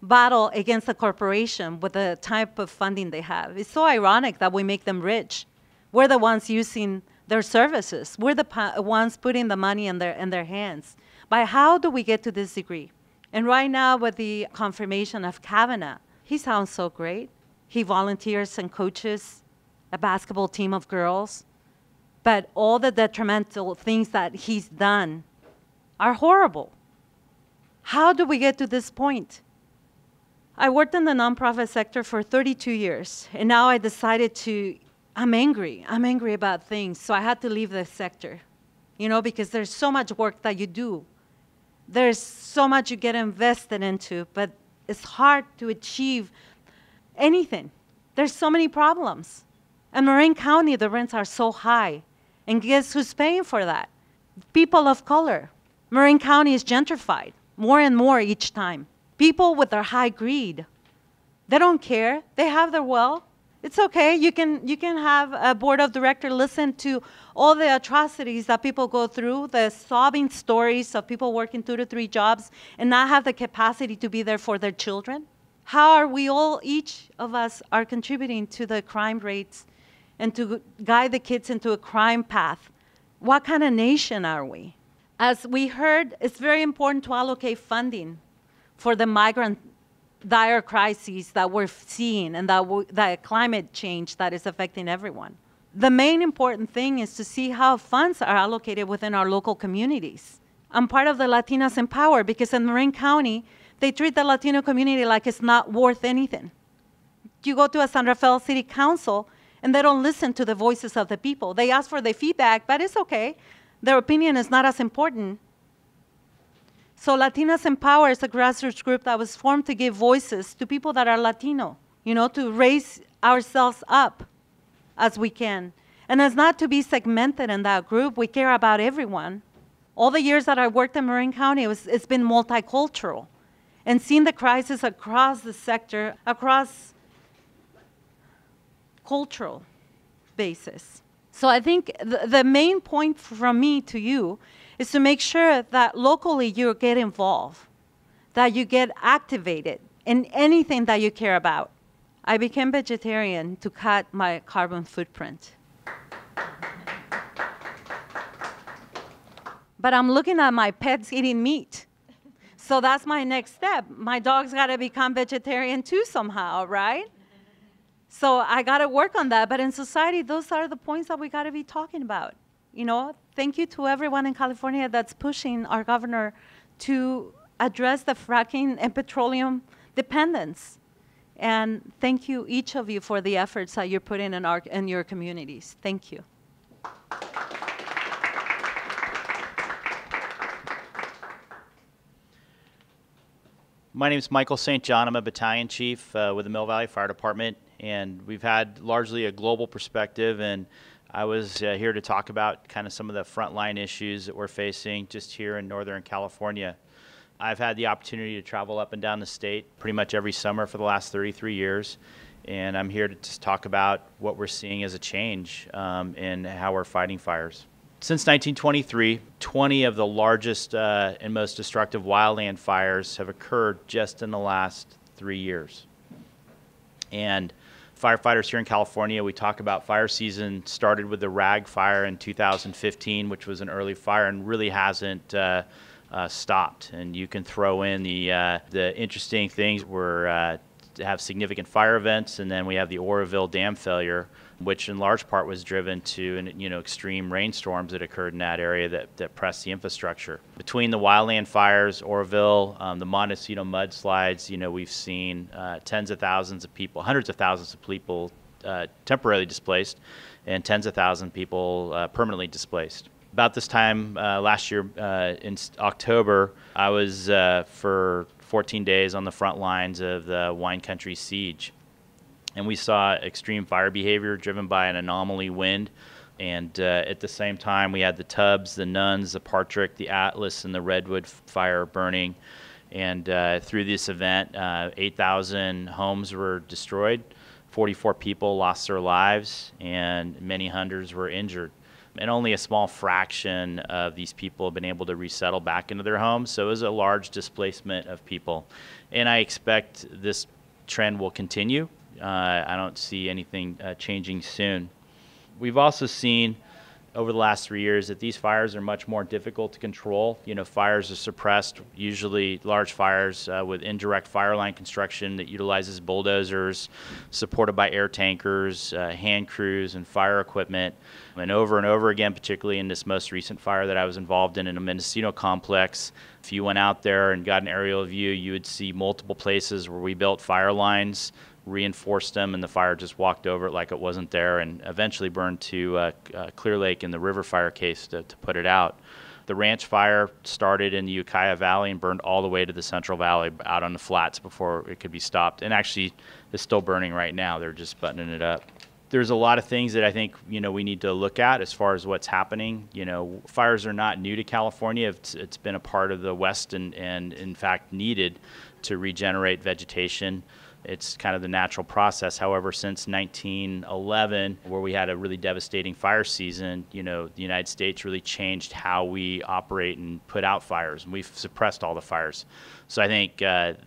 battle against a corporation with the type of funding they have? It's so ironic that we make them rich. We're the ones using their services. We're the ones putting the money in their hands. But how do we get to this degree? And right now, with the confirmation of Kavanaugh, he sounds so great. He volunteers and coaches a basketball team of girls. But all the detrimental things that he's done are horrible. How do we get to this point? I worked in the nonprofit sector for 32 years, and now I decided I'm angry. I'm angry about things, so I had to leave the sector, you know, because there's so much work that you do. There's so much you get invested into, but it's hard to achieve anything. There's so many problems. In Marin County, the rents are so high, and guess who's paying for that? People of color. Marin County is gentrified more and more each time. People with their high greed, they don't care. They have their wealth. It's okay. You can have a board of directors listen to all the atrocities that people go through, the sobbing stories of people working 2 to 3 jobs and not have the capacity to be there for their children. How are we all, each of us, are contributing to the crime rates and to guide the kids into a crime path? What kind of nation are we? As we heard, it's very important to allocate funding for the migrant dire crises that we're seeing and that climate change that is affecting everyone. The main important thing is to see how funds are allocated within our local communities. I'm part of the Latinas in Power because in Marin County, they treat the Latino community like it's not worth anything. You go to a San Rafael City Council and they don't listen to the voices of the people. They ask for the feedback, but it's okay. Their opinion is not as important. So Latinas in Power is a grassroots group that was formed to give voices to people that are Latino, you know, to raise ourselves up as we can. And it's not to be segmented in that group. We care about everyone. All the years that I worked in Marin County, it's been multicultural. And seeing the crisis across the sector, across cultural basis. So I think the main point from me to you is to make sure that locally you get involved, that you get activated in anything that you care about. I became vegetarian to cut my carbon footprint. But I'm looking at my pets eating meat. So that's my next step. My dog's got to become vegetarian too somehow, right? So I got to work on that. But in society, those are the points that we got to be talking about. You know, thank you to everyone in California that's pushing our governor to address the fracking and petroleum dependence. And thank you, each of you, for the efforts that you're putting in your communities. Thank you. My name is Michael St. John. I'm a battalion chief with the Mill Valley Fire Department, and we've had largely a global perspective, and I was here to talk about kind of some of the frontline issues that we're facing just here in Northern California. I've had the opportunity to travel up and down the state pretty much every summer for the last 33 years, and I'm here to just talk about what we're seeing as a change in how we're fighting fires. Since 1923, 20 of the largest and most destructive wildland fires have occurred just in the last 3 years. And firefighters here in California, we talk about fire season started with the Rag Fire in 2015, which was an early fire and really hasn't stopped. And you can throw in the interesting things. We're have significant fire events, and then we have the Oroville Dam failure, which in large part was driven to extreme rainstorms that occurred in that area that pressed the infrastructure. Between the wildland fires, Oroville, the Montecito mudslides, we've seen tens of thousands of people, hundreds of thousands of people temporarily displaced, and tens of thousands of people permanently displaced. About this time last year, in October, I was for 14 days on the front lines of the wine country siege. And we saw extreme fire behavior driven by an anomaly wind. And at the same time, we had the Tubbs, the Nuns, the Partridge, the Atlas, and the Redwood fire burning. And through this event, 8,000 homes were destroyed, 44 people lost their lives, and many hundreds were injured. And only a small fraction of these people have been able to resettle back into their homes. So it was a large displacement of people. And I expect this trend will continue. I don't see anything changing soon. We've also seen over the last 3 years that these fires are much more difficult to control. Fires are suppressed, usually large fires with indirect fire line construction that utilizes bulldozers, supported by air tankers, hand crews, and fire equipment. And over again, particularly in this most recent fire that I was involved in a Mendocino complex, if you went out there and got an aerial view, you would see multiple places where we built fire lines, reinforced them, and the fire just walked over it like it wasn't there, and eventually burned to Clear Lake in the river fire case to put it out. The ranch fire started in the Ukiah Valley and burned all the way to the Central Valley out on the flats before it could be stopped, and actually is still burning right now. They're just buttoning it up. There's a lot of things that I think we need to look at as far as what's happening. Fires are not new to California. It's been a part of the West and in fact needed to regenerate vegetation. It's kind of the natural process. However, since 1911, where we had a really devastating fire season, the United States really changed how we operate and put out fires, and we've suppressed all the fires. So I think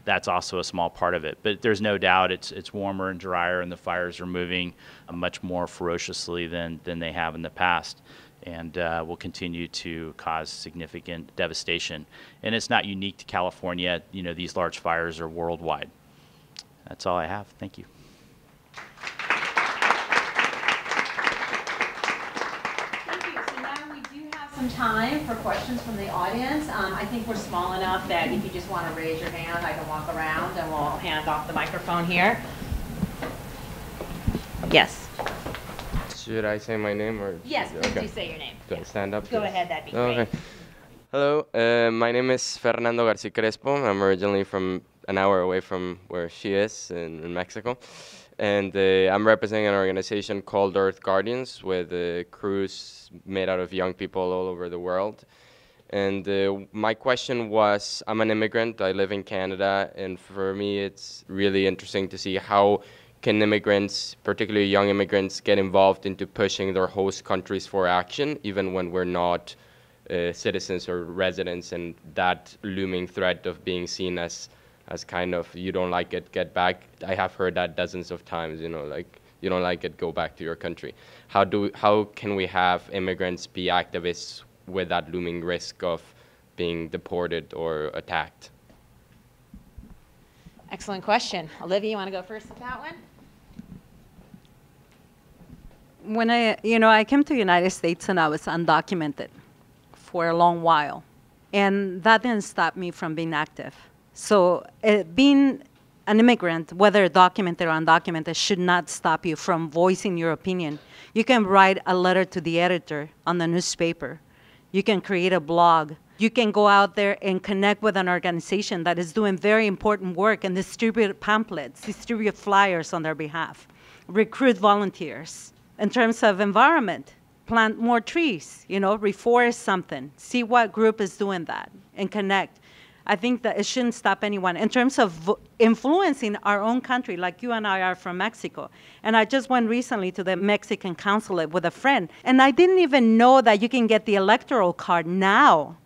that's also a small part of it. But there's no doubt it's warmer and drier, and the fires are moving much more ferociously than they have in the past, and will continue to cause significant devastation. And it's not unique to California. These large fires are worldwide. That's all I have. Thank you. Thank you. So now we do have some time for questions from the audience. I think we're small enough that if you just want to raise your hand, I can walk around and we'll hand off the microphone here. Yes. Should I say my name or? Yes, please do say your name. Do I stand up? Go ahead, that'd be great. Okay. Hello, my name is Fernando Garcia Crespo. I'm originally from an hour away from where she is in Mexico. And I'm representing an organization called Earth Guardians with crews made out of young people all over the world. And my question was, I'm an immigrant, I live in Canada, and for me it's really interesting to see how can immigrants, particularly young immigrants, get involved into pushing their host countries for action, even when we're not citizens or residents, and that looming threat of being seen as kind of, you don't like it, get back. I have heard that dozens of times, like, you don't like it, go back to your country. How can we have immigrants be activists with that looming risk of being deported or attacked? Excellent question. Olivia, you want to go first with that one? When I came to the United States and I was undocumented for a long while, and that didn't stop me from being active. So being an immigrant, whether documented or undocumented, should not stop you from voicing your opinion. You can write a letter to the editor on the newspaper. You can create a blog. You can go out there and connect with an organization that is doing very important work and distribute pamphlets, distribute flyers on their behalf, recruit volunteers. In terms of environment, plant more trees, reforest something, see what group is doing that, and connect. I think that it shouldn't stop anyone. In terms of influencing our own country, like you and I are from Mexico, and I just went recently to the Mexican consulate with a friend, and I didn't even know that you can get the electoral card now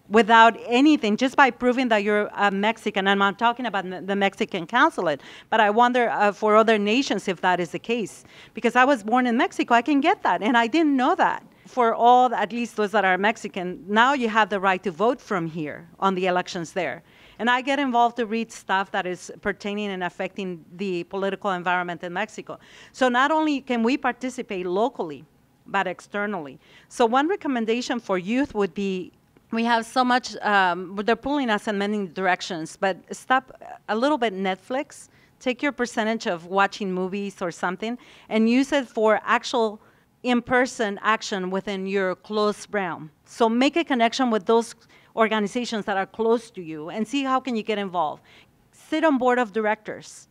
without anything, just by proving that you're a Mexican. And I'm talking about the Mexican consulate, but I wonder for other nations if that is the case. Because I was born in Mexico, I can get that, and I didn't know that. For all, at least those that are Mexican, now you have the right to vote from here on the elections there. And I get involved to read stuff that is pertaining and affecting the political environment in Mexico. So not only can we participate locally, but externally. So one recommendation for youth would be, we have so much, they're pulling us in many directions, but stop a little bit Netflix, take your percentage of watching movies or something, and use it for actual in-person action within your close realm. So make a connection with those organizations that are close to you and see how can you get involved. Sit on board of directors.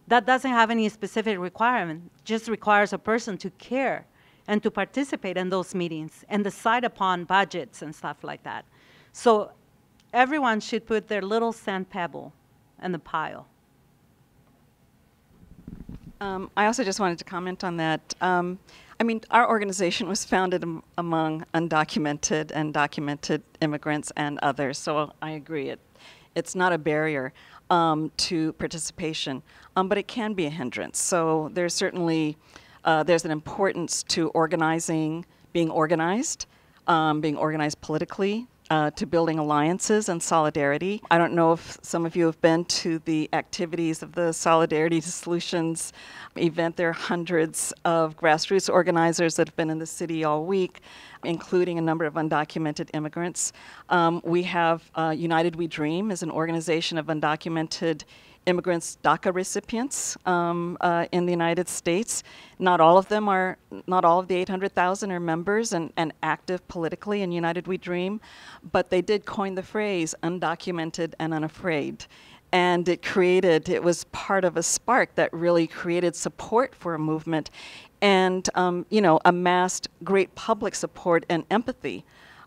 That doesn't have any specific requirement, just requires a person to care and to participate in those meetings and decide upon budgets and stuff like that. So everyone should put their little sand pebble in the pile. I also just wanted to comment on that. I mean, our organization was founded among undocumented and documented immigrants and others, so I agree. It's not a barrier to participation, but it can be a hindrance. So there's certainly there's an importance to organizing, being organized politically, to building alliances and solidarity. I don't know if some of you have been to the activities of the Solidarity to Solutions event. There are hundreds of grassroots organizers that have been in the city all week, including a number of undocumented immigrants. We have United We Dream is an organization of undocumented immigrants, DACA recipients in the United States. Not all of the 800,000 are members and active politically in United We Dream, but they did coin the phrase undocumented and unafraid. And it was part of a spark that really created support for a movement and, amassed great public support and empathy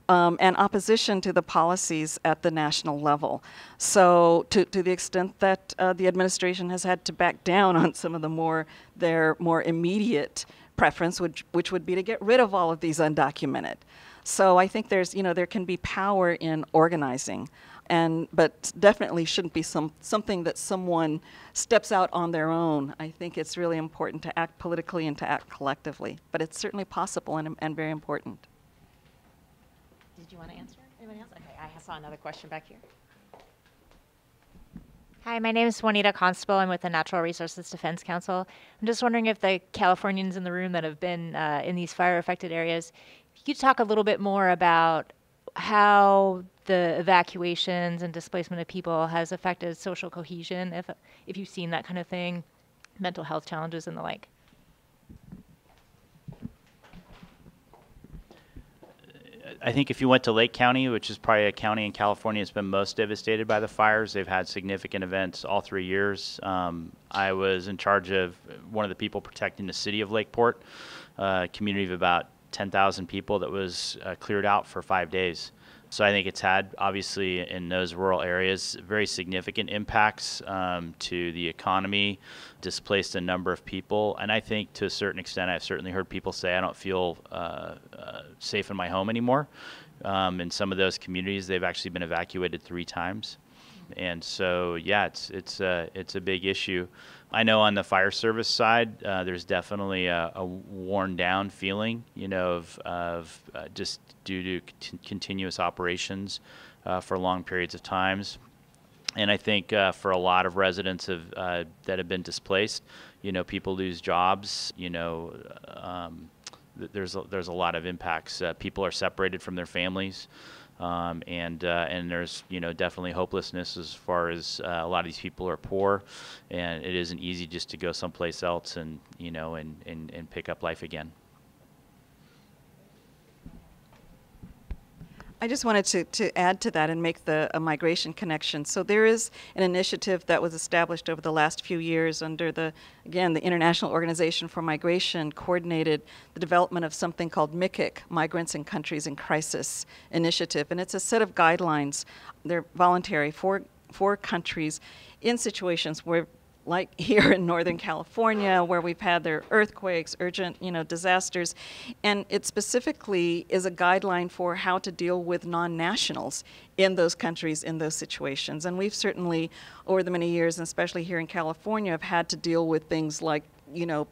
and opposition to the policies at the national level. So to the extent that the administration has had to back down on some of their more immediate preference, which would be to get rid of all of these undocumented. So I think there can be power in organizing, but definitely shouldn't be something that someone steps out on their own. I think it's really important to act politically and to act collectively, but it's certainly possible and very important. Did you want to answer? Anybody else? Okay, I saw another question back here. Hi, my name is Juanita Constable. I'm with the Natural Resources Defense Council. I'm just wondering if the Californians in the room that have been in these fire-affected areas, if you could talk a little bit more about how the evacuations and displacement of people has affected social cohesion, if you've seen that kind of thing, mental health challenges and the like. I think if you went to Lake County, which is probably a county in California that's been most devastated by the fires, they've had significant events all 3 years. I was in charge of one of the people protecting the city of Lakeport, a community of about 10,000 people that was cleared out for 5 days. So I think it's had, obviously, in those rural areas, very significant impacts to the economy, displaced a number of people. And I think to a certain extent, I've certainly heard people say, I don't feel safe in my home anymore. In some of those communities, they've actually been evacuated 3 times. And so, yeah, it's a big issue. I know on the fire service side, there's definitely a worn down feeling, of just due to continuous operations for long periods of times. And I think for a lot of residents that have been displaced, people lose jobs, there's a lot of impacts. People are separated from their families. And there's definitely hopelessness as far as a lot of these people are poor, and it isn't easy just to go someplace else and and pick up life again. I just wanted to add to that and make a migration connection. So there is an initiative that was established over the last few years under the International Organization for Migration coordinated the development of something called MICIC, Migrants in Countries in Crisis Initiative. And it's a set of guidelines. They're voluntary for countries in situations where, like here in Northern California, where we've had their earthquakes, urgent, disasters, and it specifically is a guideline for how to deal with non-nationals in those countries, in those situations. And we've certainly, over the many years, and especially here in California, have had to deal with things like,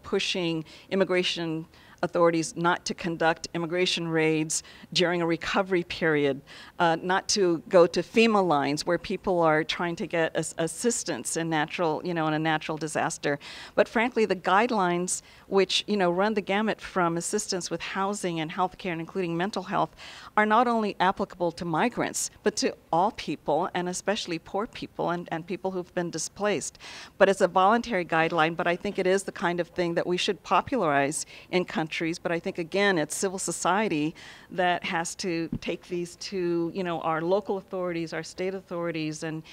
pushing immigration authorities not to conduct immigration raids during a recovery period, not to go to FEMA lines where people are trying to get assistance in natural, in a natural disaster. But frankly, the guidelines which, run the gamut from assistance with housing and healthcare, and including mental health, are not only applicable to migrants, but to all people, and especially poor people and people who've been displaced. But it's a voluntary guideline, but I think it is the kind of thing that we should popularize in countries. But I think, again, it's civil society that has to take these to, our local authorities, our state authorities, and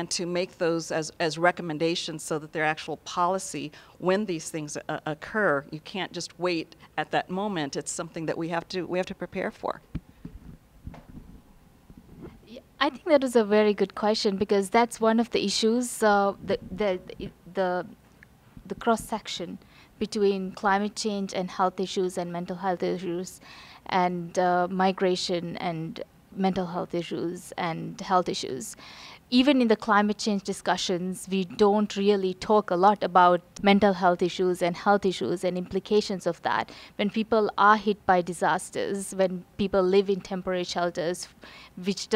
to make those as recommendations so that they're actual policy when these things occur. You can't just wait at that moment. It's something that we have to prepare for. I think that was a very good question, because that's one of the issues, the cross-section between climate change and health issues and mental health issues, and migration and mental health issues and health issues. Even in the climate change discussions, we don't really talk a lot about mental health issues and health issues and implications of that. When people are hit by disasters, when people live in temporary shelters, which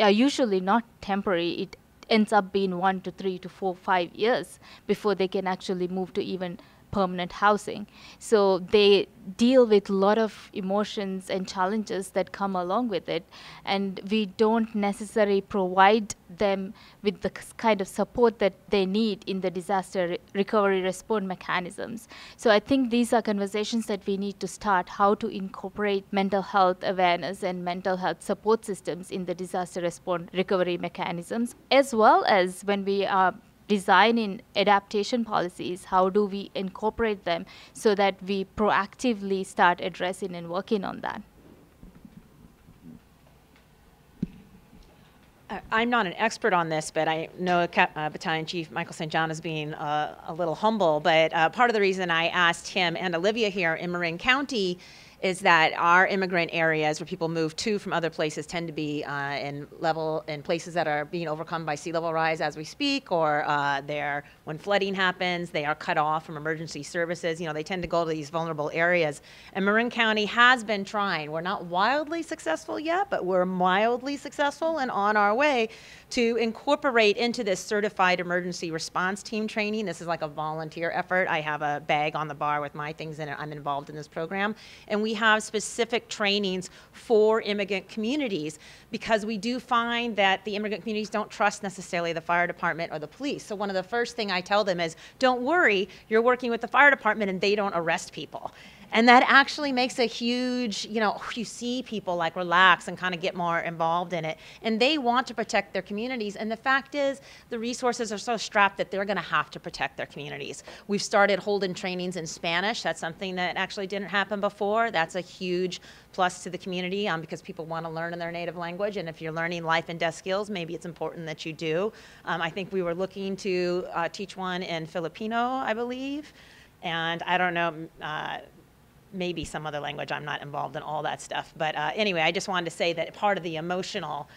are usually not temporary, it ends up being 1 to 3 to 4, 5 years before they can actually move to even permanent housing. So they deal with a lot of emotions and challenges that come along with it, and we don't necessarily provide them with the kind of support that they need in the disaster recovery response mechanisms. So I think these are conversations that we need to start, how to incorporate mental health awareness and mental health support systems in the disaster response recovery mechanisms, as well as when we are designing adaptation policies, how do we incorporate them so that we proactively start addressing and working on that? I'm not an expert on this, but I know Battalion Chief Michael St. John is being a little humble, but part of the reason I asked him and Olivia here in Marin County is that our immigrant areas where people move to from other places tend to be in places that are being overcome by sea level rise as we speak, or when flooding happens, they are cut off from emergency services. They tend to go to these vulnerable areas. And Marin County has been trying. We're not wildly successful yet, but we're mildly successful and on our way to incorporate into this certified emergency response team training. This is like a volunteer effort. I have a bag on the bar with my things in it. I'm involved in this program. And we have specific trainings for immigrant communities, because we do find that the immigrant communities don't trust necessarily the fire department or the police. So one of the first things I tell them is, don't worry, you're working with the fire department and they don't arrest people. And that actually makes a huge, you see people like relax and kind of get more involved in it. And they want to protect their communities. And the fact is, the resources are so strapped that they're going to have to protect their communities. We've started holding trainings in Spanish. That's something that actually didn't happen before. That's a huge plus to the community, because people want to learn in their native language. And if you're learning life and death skills, maybe it's important that you do. I think we were looking to teach one in Filipino, I believe. And I don't know, maybe some other language. I'm not involved in all that stuff. But anyway, I just wanted to say that part of the emotional,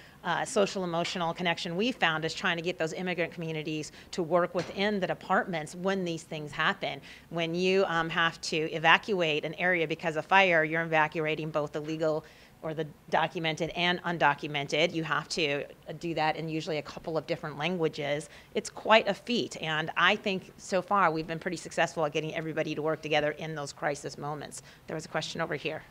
social emotional connection we found is trying to get those immigrant communities to work within the departments when these things happen. When you have to evacuate an area because of fire, you're evacuating both the legal or the documented and undocumented. You have to do that in usually a couple of different languages. It's quite a feat, and I think so far we've been pretty successful at getting everybody to work together in those crisis moments. There was a question over here.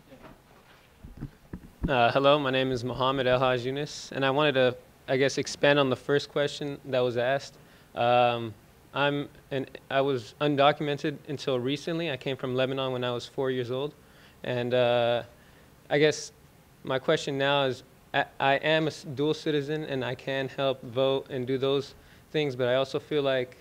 Hello, my name is Mohammed El Haj Yunus, and I wanted to, expand on the first question that was asked. I was undocumented until recently. I came from Lebanon when I was 4 years old, and I guess my question now is, I am a dual citizen and I can help vote and do those things, but I also feel like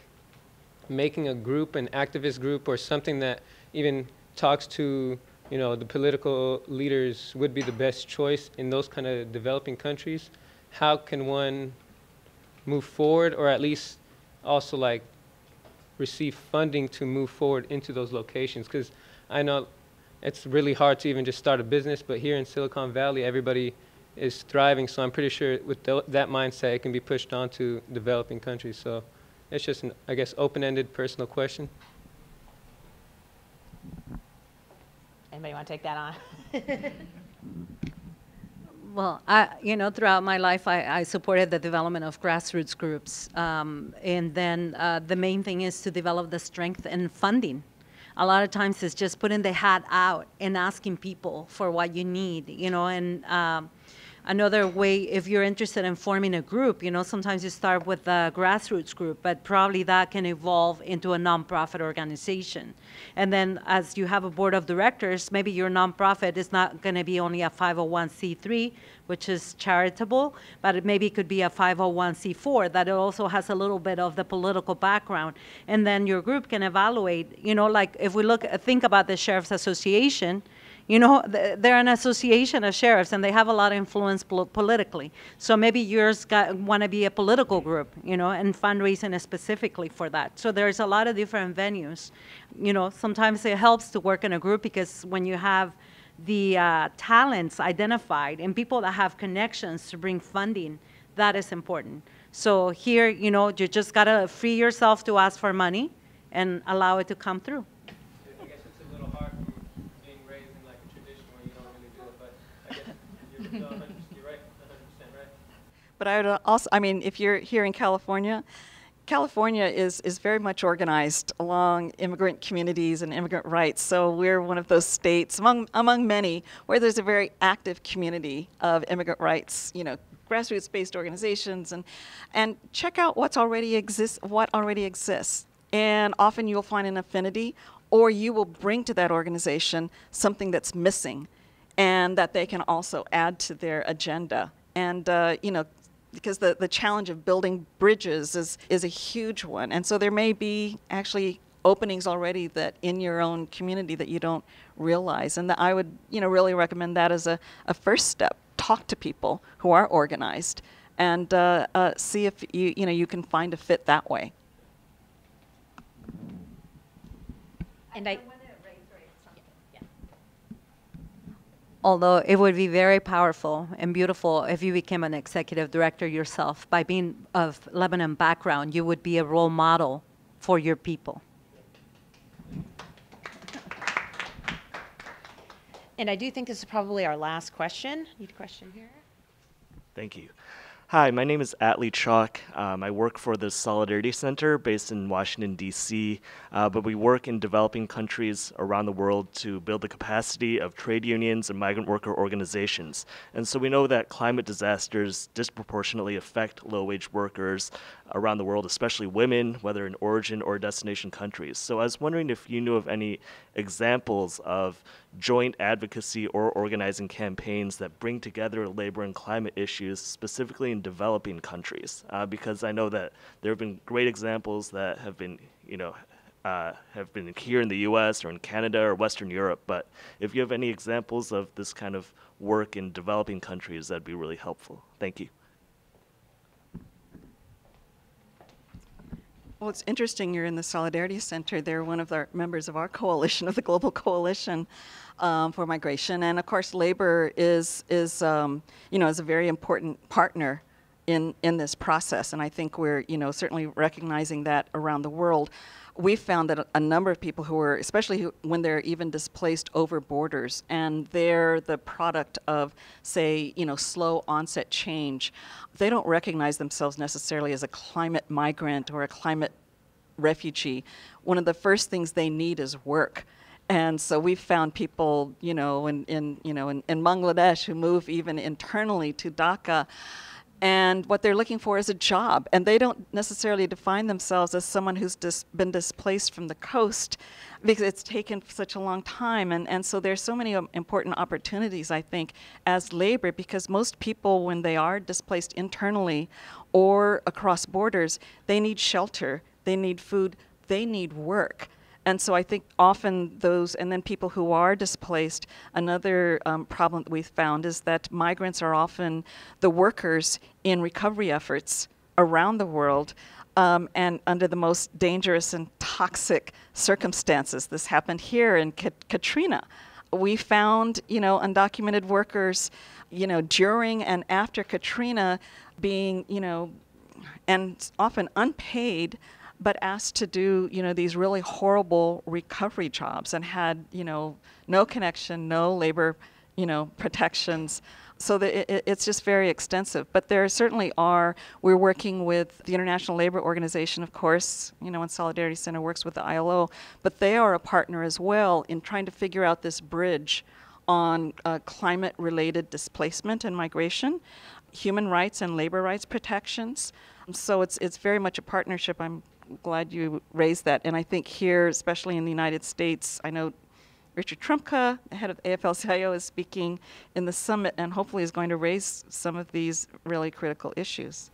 making a group, an activist group, or something that even talks to, the political leaders would be the best choice in those kind of developing countries. How can one move forward, or at least also receive funding to move forward into those locations? Because I know it's really hard to even just start a business, but here in Silicon Valley, everybody is thriving. So I'm pretty sure with that mindset, it can be pushed on to developing countries. So it's just an, open-ended personal question. Anybody want to take that on? Well, throughout my life, I supported the development of grassroots groups. And then the main thing is to develop the strength and funding. A lot of times it's just putting the hat out and asking people for what you need, and another way, if you're interested in forming a group, sometimes you start with a grassroots group, but probably that can evolve into a nonprofit organization. And then as you have a board of directors, maybe your nonprofit is not going to be only a 501c3, which is charitable, but maybe it could be a 501c4 that also has a little bit of the political background. And then your group can evaluate, like if we think about the Sheriff's Association, they're an association of sheriffs, and they have a lot of influence politically. So maybe yours want to be a political group, and fundraising specifically for that. So there's a lot of different venues. Sometimes it helps to work in a group because when you have the talents identified and people that have connections to bring funding, that is important. So here, you just got to free yourself to ask for money and allow it to come through. I guess it's a little hard from being raised in like a tradition where you don't really do it, but I guess you're right, 100% right. But I would also, if you're here in California, California is very much organized along immigrant communities and immigrant rights. So we're one of those states among many where there's a very active community of immigrant rights, grassroots-based organizations, and check out what already exists. And often you'll find an affinity, or you will bring to that organization something that's missing and that they can also add to their agenda. And, because the challenge of building bridges is a huge one. And so there may be actually openings already that in your own community that you don't realize. And I would, really recommend that as a first step. Talk to people who are organized and see if you can find a fit that way. And Although it would be very powerful and beautiful if you became an executive director yourself. By being of Lebanon background, you would be a role model for your people. And I do think this is probably our last question. Need a question here? Thank you. Hi, my name is Atlee Chalk. I work for the Solidarity Center based in Washington, D.C., but we work in developing countries around the world to build the capacity of trade unions and migrant worker organizations. And so we know that climate disasters disproportionately affect low-wage workers around the world, especially women, whether in origin or destination countries. So I was wondering if you knew of any examples of joint advocacy or organizing campaigns that bring together labor and climate issues, specifically in developing countries, because I know that there have been great examples that have been, have been here in the U.S. or in Canada or Western Europe. But if you have any examples of this kind of work in developing countries, that'd be really helpful. Thank you. Well, it's interesting you're in the Solidarity Center. They're one of the members of our coalition, of the Global Coalition for Migration. And of course, labor is a very important partner in this process. And I think we're, certainly recognizing that around the world. We've found that a number of people who are, especially when they're even displaced over borders, and they're the product of, say, slow onset change, they don't recognize themselves necessarily as a climate migrant or a climate refugee. One of the first things they need is work. And so we've found people, in Bangladesh who move even internally to Dhaka, and what they're looking for is a job. And they don't necessarily define themselves as someone who's been displaced from the coast because it's taken such a long time. And so there's so many important opportunities, I think, as labor, because most people, when they are displaced internally or across borders, they need shelter, they need food, they need work. And so I think often those, and then people who are displaced, another problem that we've found is that migrants are often the workers in recovery efforts around the world, and under the most dangerous and toxic circumstances. This happened here in Katrina. We found, undocumented workers, during and after Katrina being, and often unpaid, but asked to do, these really horrible recovery jobs and had, no connection, no labor, protections. So it's just very extensive. But there certainly are, we're working with the International Labor Organization, of course, and Solidarity Center works with the ILO, but they are a partner as well in trying to figure out this bridge on climate-related displacement and migration, human rights and labor rights protections. So it's very much a partnership. I'm glad you raised that. And I think here, especially in the United States, I know Richard Trumka, the head of AFL-CIO, is speaking in the summit and hopefully is going to raise some of these really critical issues.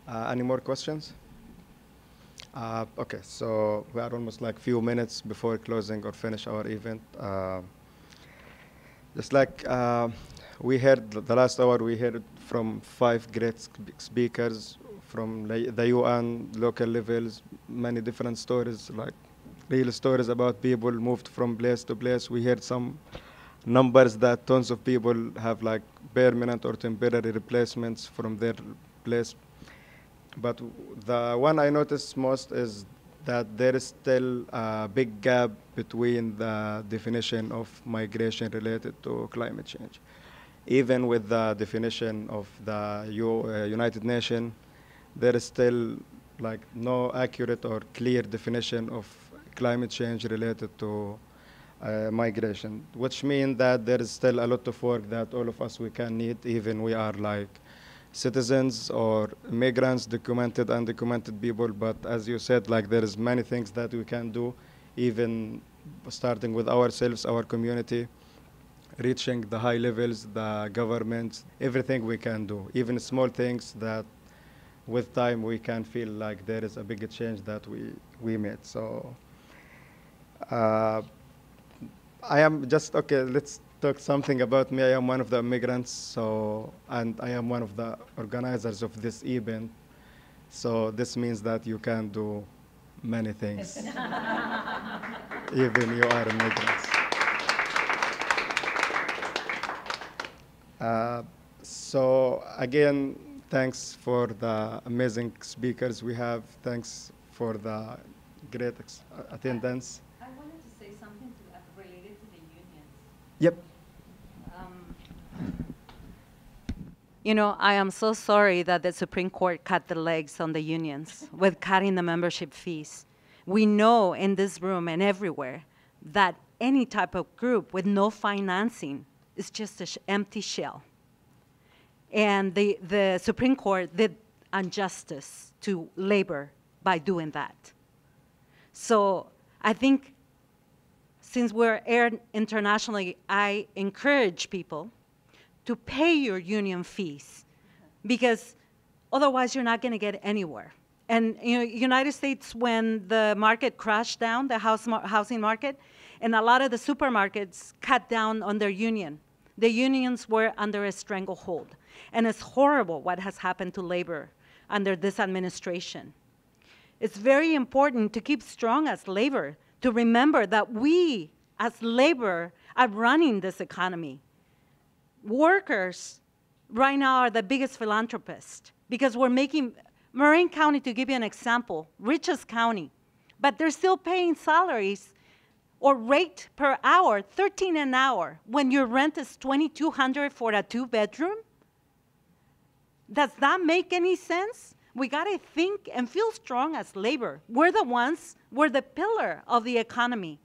Any more questions? Okay, so we are almost like few minutes before closing or finish our event. Just like we heard the last hour, we heard from 5 great speakers from the UN, local levels, many different stories, like real stories about people moved from place to place. We heard some numbers that tons of people have like permanent or temporary replacements from their place. But the one I noticed most is that there is still a big gap between the definition of migration related to climate change. Even with the definition of the United Nations, there is still like no accurate or clear definition of climate change related to migration, which means that there is still a lot of work that all of us we can need, even we are like citizens or migrants, documented, undocumented people. But as you said, like there is many things that we can do, even starting with ourselves, our community, reaching the high levels, the government, everything we can do, even small things that with time we can feel like there is a big change that we made. So I am just, okay, let's talk something about me. I am one of the immigrants, and I am one of the organizers of this event. So this means that you can do many things, even you are immigrants. So again, thanks for the amazing speakers we have. Thanks for the great attendance. I wanted to say something related to the unions. Yep. I am so sorry that the Supreme Court cut the legs on the unions with cutting the membership fees. We know in this room and everywhere that any type of group with no financing is just an empty shell. And the Supreme Court did injustice to labor by doing that. So I think since we're aired internationally, I encourage people to pay your union fees, because otherwise you're not going to get anywhere. And United States, when the market crashed down, the housing market, and a lot of the supermarkets cut down on their union. The unions were under a stranglehold. And it's horrible what has happened to labor under this administration. It's very important to keep strong as labor, to remember that we as labor are running this economy. Workers right now are the biggest philanthropists because we're making, Marin County, to give you an example, richest county, but they're still paying salaries or rate per hour, 13 an hour, when your rent is $2,200 for a 2-bedroom? Does that make any sense? We gotta think and feel strong as labor. We're the pillar of the economy.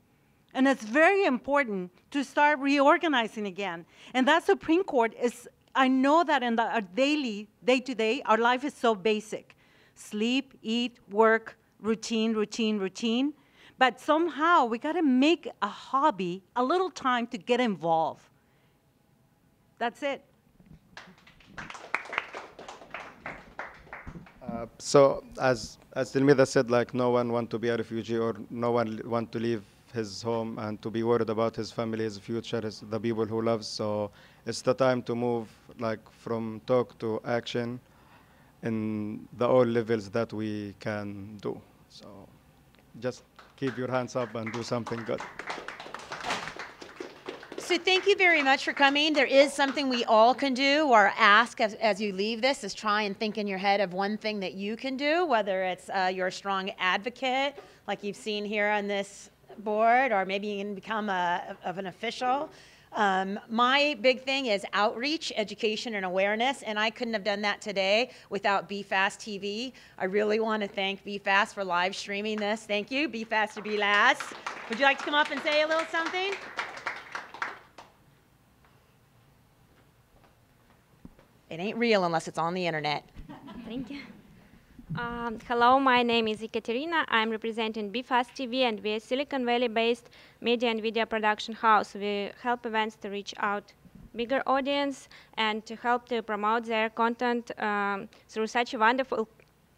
And it's very important to start reorganizing again. And that Supreme Court is, I know that in our daily, day-to-day, our life is so basic. Sleep, eat, work, routine, routine, routine. But somehow we gotta make a hobby, a little time to get involved. That's it. So as Tilmida said, like no one wants to be a refugee or no one wants to leave his home and to be worried about his family, his future, the people who loves. So it's the time to move like from talk to action in the all levels that we can do. So just keep your hands up and do something good. So thank you very much for coming. There is something we all can do or ask as you leave this is try and think in your head of one thing that you can do, whether it's you're a strong advocate, like you've seen here on this board, or maybe you can become an official. My big thing is outreach, education, and awareness, and I couldn't have done that today without BFAST TV. I really want to thank BFAST for live streaming this. Thank you, BFAST to be last. Would you like to come up and say a little something? It ain't real unless it's on the internet. Thank you. Hello, my name is Ekaterina. I'm representing BFAST TV, and we're a Silicon Valley-based media and video production house. We help events to reach out bigger audience and to help to promote their content through such a wonderful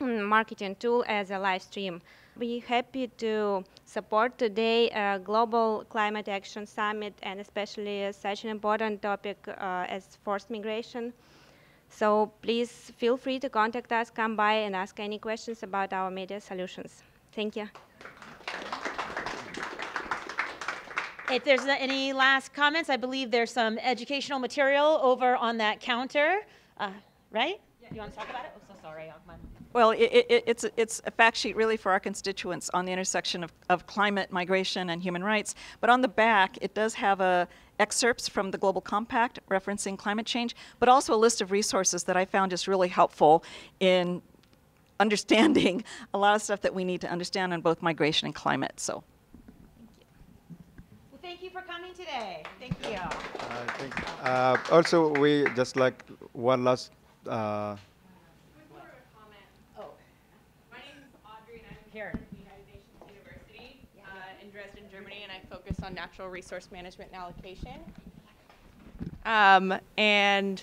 marketing tool as a live stream. We're happy to support today a Global Climate Action Summit, and especially such an important topic as forced migration. So please feel free to contact us, come by and ask any questions about our media solutions. Thank you. If there's any last comments, I believe there's some educational material over on that counter, right? Yeah. You want to talk about it? Oh, so sorry, Ahmad. Well, it's a fact sheet really for our constituents on the intersection of climate, migration, and human rights. But on the back, it does have excerpts from the Global Compact referencing climate change, but also a list of resources that I found just really helpful in understanding a lot of stuff that we need to understand on both migration and climate. So, well, thank you for coming today. Thank you. Also, we just like one last. Here. United Nations University in Dresden, Germany, and I focus on natural resource management and allocation. And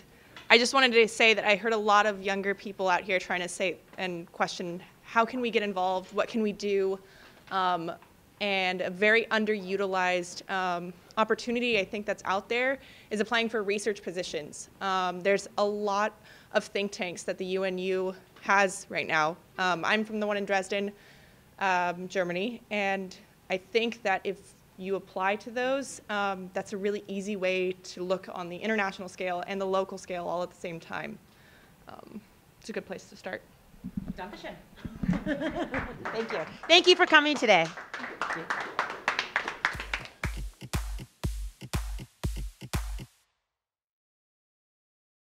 I just wanted to say that I heard a lot of younger people out here trying to say and question, how can we get involved? What can we do? And a very underutilized opportunity I think that's out there is applying for research positions. There's a lot of think tanks that the UNU has right now. I'm from the one in Dresden, Germany, and I think that if you apply to those, that's a really easy way to look on the international scale and the local scale all at the same time. It's a good place to start. Dankeschön. Thank you. Thank you for coming today. Thank you.